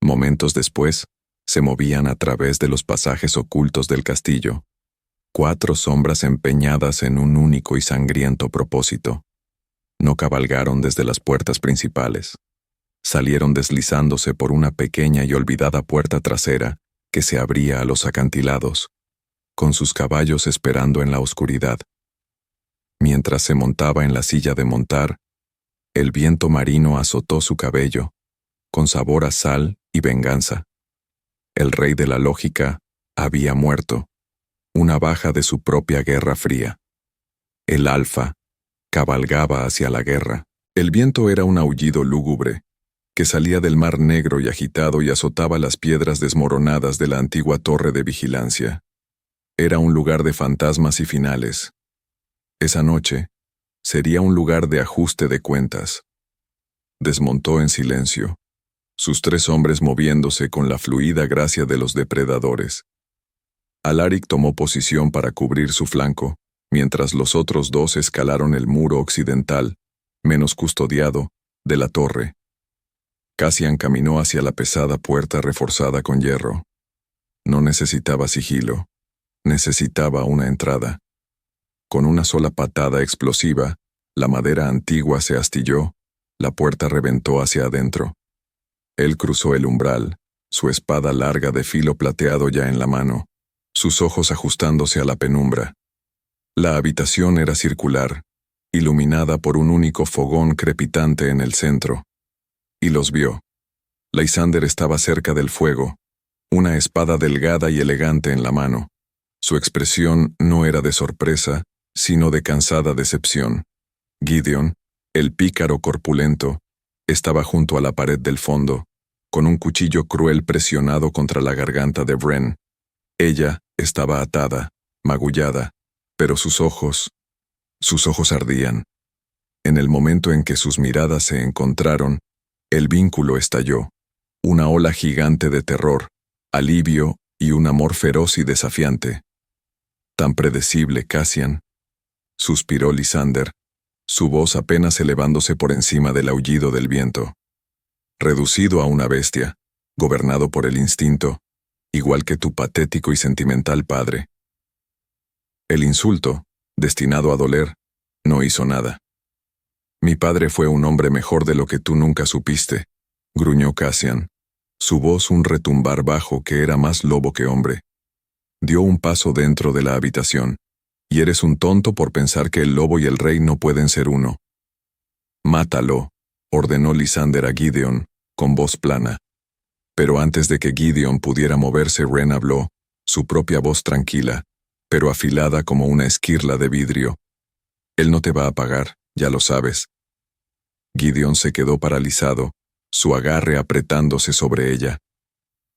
[SPEAKER 1] Momentos después, se movían a través de los pasajes ocultos del castillo. 4 sombras empeñadas en un único y sangriento propósito. No cabalgaron desde las puertas principales. Salieron deslizándose por una pequeña y olvidada puerta trasera que se abría a los acantilados, con sus caballos esperando en la oscuridad. Mientras se montaba en la silla de montar, el viento marino azotó su cabello, con sabor a sal y venganza. El rey de la lógica había muerto, una baja de su propia guerra fría. El alfa cabalgaba hacia la guerra. El viento era un aullido lúgubre, que salía del mar negro y agitado y azotaba las piedras desmoronadas de la antigua torre de vigilancia. Era un lugar de fantasmas y finales. Esa noche sería un lugar de ajuste de cuentas. Desmontó en silencio, sus 3 hombres moviéndose con la fluida gracia de los depredadores. Alaric tomó posición para cubrir su flanco, mientras los otros 2 escalaron el muro occidental, menos custodiado, de la torre. Cassian caminó hacia la pesada puerta reforzada con hierro. No necesitaba sigilo, necesitaba una entrada. Con una sola patada explosiva, la madera antigua se astilló, la puerta reventó hacia adentro. Él cruzó el umbral, su espada larga de filo plateado ya en la mano, sus ojos ajustándose a la penumbra. La habitación era circular, iluminada por un único fogón crepitante en el centro. Y los vio. Lysander estaba cerca del fuego, una espada delgada y elegante en la mano. Su expresión no era de sorpresa, sino de cansada decepción. Gideon, el pícaro corpulento, estaba junto a la pared del fondo, con un cuchillo cruel presionado contra la garganta de Bren. Ella estaba atada, magullada, pero sus ojos ardían. En el momento en que sus miradas se encontraron, el vínculo estalló, una ola gigante de terror, alivio y un amor feroz y desafiante. Tan predecible, Cassian, suspiró Lysander, su voz apenas elevándose por encima del aullido del viento. Reducido a una bestia, gobernado por el instinto, igual que tu patético y sentimental padre. El insulto, destinado a doler, no hizo nada. Mi padre fue un hombre mejor de lo que tú nunca supiste, gruñó Cassian, su voz un retumbar bajo que era más lobo que hombre. Dio un paso dentro de la habitación, y eres un tonto por pensar que el lobo y el rey no pueden ser uno. Mátalo, ordenó Lysander a Gideon, con voz plana. Pero antes de que Gideon pudiera moverse, Ren habló, su propia voz tranquila, pero afilada como una esquirla de vidrio. Él no te va a pagar, ya lo sabes. Gideon se quedó paralizado, su agarre apretándose sobre ella.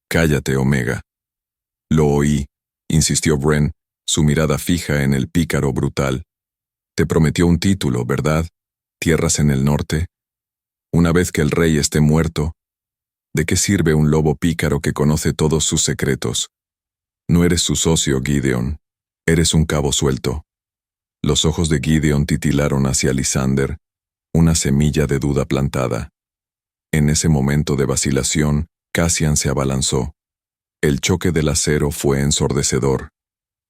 [SPEAKER 1] Cállate, Omega. Lo oí, insistió Bren, su mirada fija en el pícaro brutal. Te prometió un título, ¿verdad? Tierras en el norte. Una vez que el rey esté muerto, ¿de qué sirve un lobo pícaro que conoce todos sus secretos? No eres su socio, Gideon. Eres un cabo suelto. Los ojos de Gideon titilaron hacia Lysander, una semilla de duda plantada. En ese momento de vacilación, Cassian se abalanzó. El choque del acero fue ensordecedor.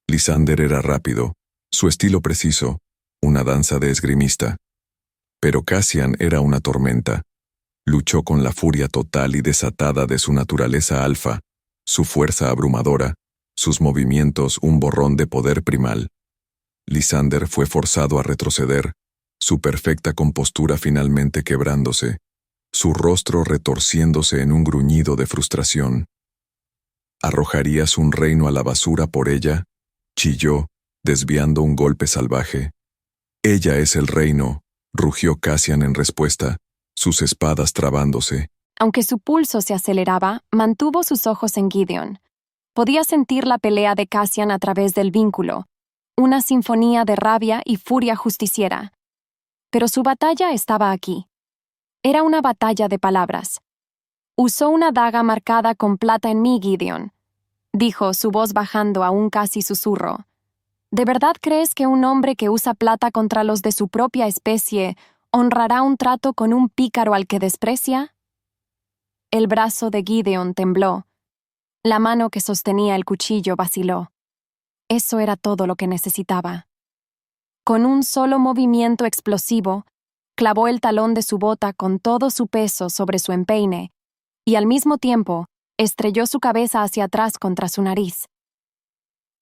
[SPEAKER 1] Lysander era rápido, su estilo preciso, una danza de esgrimista. Pero Cassian era una tormenta. Luchó con la furia total y desatada de su naturaleza alfa, su fuerza abrumadora, sus movimientos un borrón de poder primal. Lysander fue forzado a retroceder, su perfecta compostura finalmente quebrándose, su rostro retorciéndose en un gruñido de frustración. ¿Arrojarías un reino a la basura por ella?, chilló, desviando un golpe salvaje. Ella es el reino, rugió Cassian en respuesta, sus espadas trabándose.
[SPEAKER 2] Aunque su pulso se aceleraba, mantuvo sus ojos en Gideon. Podía sentir la pelea de Cassian a través del vínculo, una sinfonía de rabia y furia justiciera. Pero su batalla estaba aquí. Era una batalla de palabras. Usó una daga marcada con plata en mí, Gideon, dijo, su voz bajando a un casi susurro. ¿De verdad crees que un hombre que usa plata contra los de su propia especie honrará un trato con un pícaro al que desprecia? El brazo de Gideon tembló. La mano que sostenía el cuchillo vaciló. Eso era todo lo que necesitaba. Con un solo movimiento explosivo, clavó el talón de su bota con todo su peso sobre su empeine y al mismo tiempo estrelló su cabeza hacia atrás contra su nariz.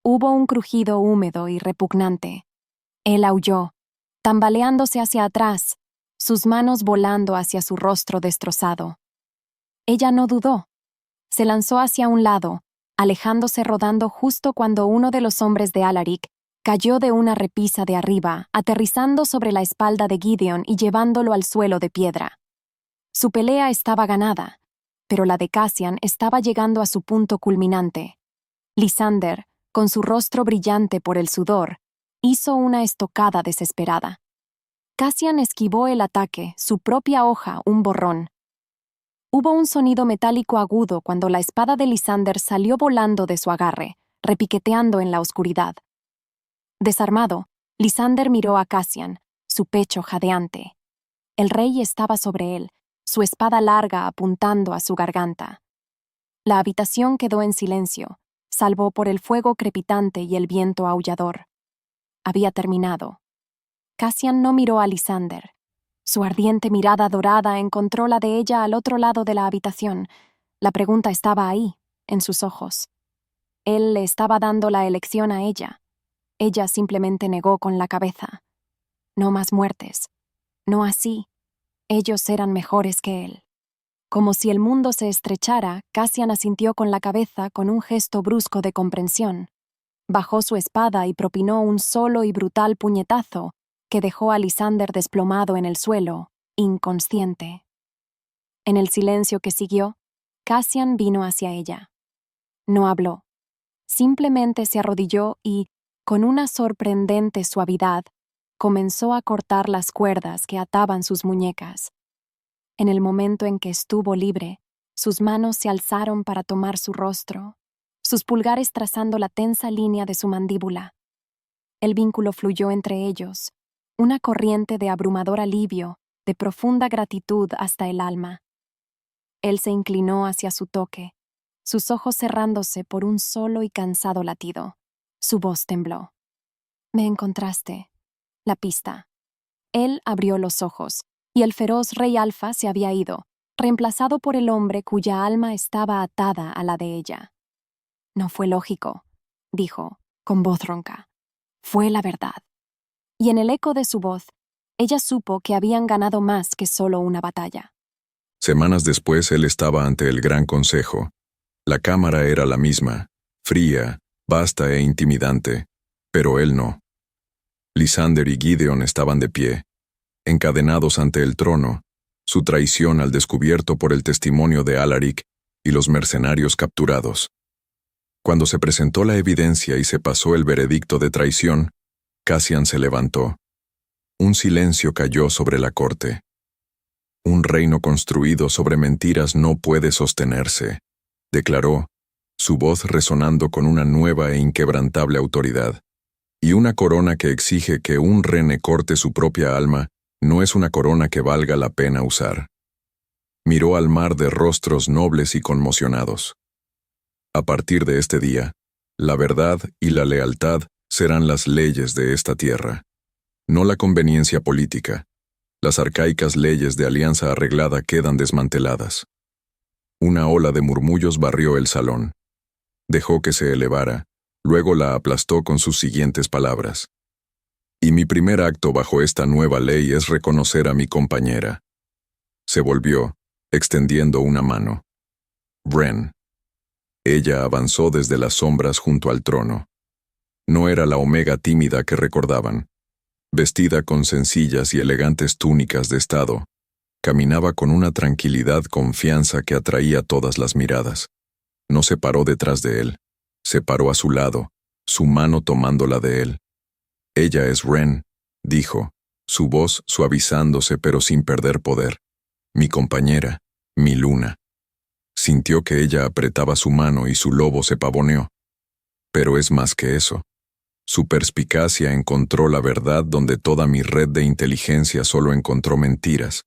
[SPEAKER 2] Hubo un crujido húmedo y repugnante. Él aulló, tambaleándose hacia atrás, sus manos volando hacia su rostro destrozado. Ella no dudó. Se lanzó hacia un lado, alejándose rodando justo cuando uno de los hombres de Alaric cayó de una repisa de arriba, aterrizando sobre la espalda de Gideon y llevándolo al suelo de piedra. Su pelea estaba ganada, pero la de Cassian estaba llegando a su punto culminante. Lysander, con su rostro brillante por el sudor, hizo una estocada desesperada. Cassian esquivó el ataque, su propia hoja un borrón. Hubo un sonido metálico agudo cuando la espada de Lysander salió volando de su agarre, repiqueteando en la oscuridad. Desarmado, Lysander miró a Cassian, su pecho jadeante. El rey estaba sobre él, su espada larga apuntando a su garganta. La habitación quedó en silencio, salvo por el fuego crepitante y el viento aullador. Había terminado. Cassian no miró a Lysander. Su ardiente mirada dorada encontró la de ella al otro lado de la habitación. La pregunta estaba ahí, en sus ojos. Él le estaba dando la elección a ella. Ella simplemente negó con la cabeza. No más muertes. No así. Ellos eran mejores que él. Como si el mundo se estrechara, Cassian asintió con la cabeza con un gesto brusco de comprensión. Bajó su espada y propinó un solo y brutal puñetazo que dejó a Lysander desplomado en el suelo, inconsciente. En el silencio que siguió, Cassian vino hacia ella. No habló. Simplemente se arrodilló y, con una sorprendente suavidad, comenzó a cortar las cuerdas que ataban sus muñecas. En el momento en que estuvo libre, sus manos se alzaron para tomar su rostro, sus pulgares trazando la tensa línea de su mandíbula. El vínculo fluyó entre ellos, una corriente de abrumador alivio, de profunda gratitud hasta el alma. Él se inclinó hacia su toque, sus ojos cerrándose por un solo y cansado latido. Su voz tembló. Me encontraste. La pista. Él abrió los ojos, y el feroz rey Alfa se había ido, reemplazado por el hombre cuya alma estaba atada a la de ella. No fue lógico, dijo, con voz ronca. Fue la verdad. Y en el eco de su voz, ella supo que habían ganado más que solo una batalla.
[SPEAKER 1] Semanas después él estaba ante el Gran Consejo. La cámara era la misma, fría, vasta e intimidante, pero él no. Lysander y Gideon estaban de pie, encadenados ante el trono, su traición al descubierto por el testimonio de Alaric y los mercenarios capturados. Cuando se presentó la evidencia y se pasó el veredicto de traición, Cassian se levantó. Un silencio cayó sobre la corte. Un reino construido sobre mentiras no puede sostenerse, declaró, su voz resonando con una nueva e inquebrantable autoridad. Y una corona que exige que un rene corte su propia alma no es una corona que valga la pena usar. Miró al mar de rostros nobles y conmocionados. A partir de este día, la verdad y la lealtad serán las leyes de esta tierra, no la conveniencia política. Las arcaicas leyes de alianza arreglada quedan desmanteladas. Una ola de murmullos barrió el salón. Dejó que se elevara, luego la aplastó con sus siguientes palabras. Y mi primer acto bajo esta nueva ley es reconocer a mi compañera. Se volvió, extendiendo una mano. Bren. Ella avanzó desde las sombras junto al trono. No era la Omega tímida que recordaban. Vestida con sencillas y elegantes túnicas de estado, caminaba con una tranquilidad confianza que atraía todas las miradas. No se paró detrás de él, se paró a su lado, su mano tomando la de él. Ella es Ren, dijo, su voz suavizándose pero sin perder poder. Mi compañera, mi luna. Sintió que ella apretaba su mano y su lobo se pavoneó. Pero es más que eso. Su perspicacia encontró la verdad donde toda mi red de inteligencia solo encontró mentiras.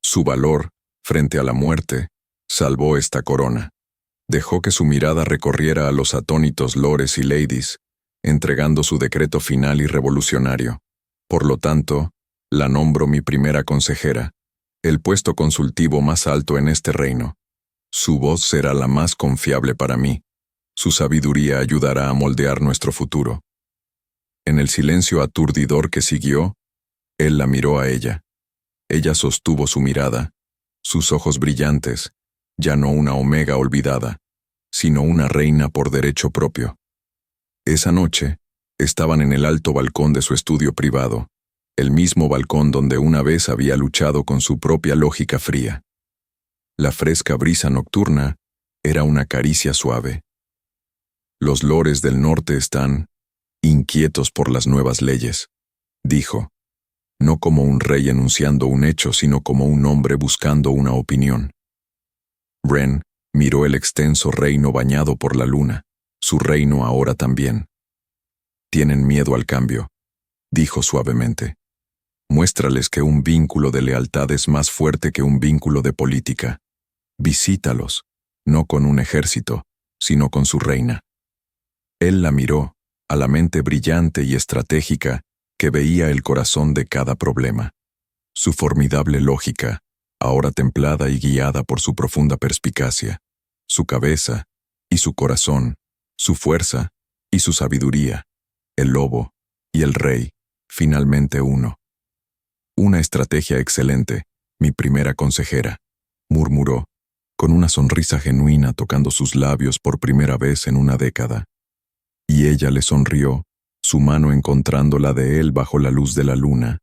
[SPEAKER 1] Su valor, frente a la muerte, salvó esta corona. Dejó que su mirada recorriera a los atónitos lores y ladies, entregando su decreto final y revolucionario. Por lo tanto, la nombro mi primera consejera, el puesto consultivo más alto en este reino. Su voz será la más confiable para mí. Su sabiduría ayudará a moldear nuestro futuro. En el silencio aturdidor que siguió, él la miró a ella. Ella sostuvo su mirada, sus ojos brillantes, ya no una Omega olvidada, sino una reina por derecho propio. Esa noche, estaban en el alto balcón de su estudio privado, el mismo balcón donde una vez había luchado con su propia lógica fría. La fresca brisa nocturna era una caricia suave. Los lores del norte están inquietos por las nuevas leyes, dijo, no como un rey enunciando un hecho, sino como un hombre buscando una opinión. Ren miró el extenso reino bañado por la luna, su reino ahora también. Tienen miedo al cambio, dijo suavemente. Muéstrales que un vínculo de lealtad es más fuerte que un vínculo de política. Visítalos, no con un ejército, sino con su reina. Él la miró, a la mente brillante y estratégica que veía el corazón de cada problema. Su formidable lógica, ahora templada y guiada por su profunda perspicacia, su cabeza y su corazón, su fuerza y su sabiduría, el lobo y el rey, finalmente uno. Una estrategia excelente, mi primera consejera, murmuró, con una sonrisa genuina tocando sus labios por primera vez en una década. Y ella le sonrió, su mano encontrando la de él bajo la luz de la luna.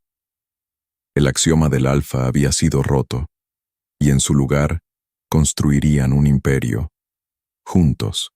[SPEAKER 1] El axioma del alfa había sido roto, y en su lugar construirían un imperio, juntos.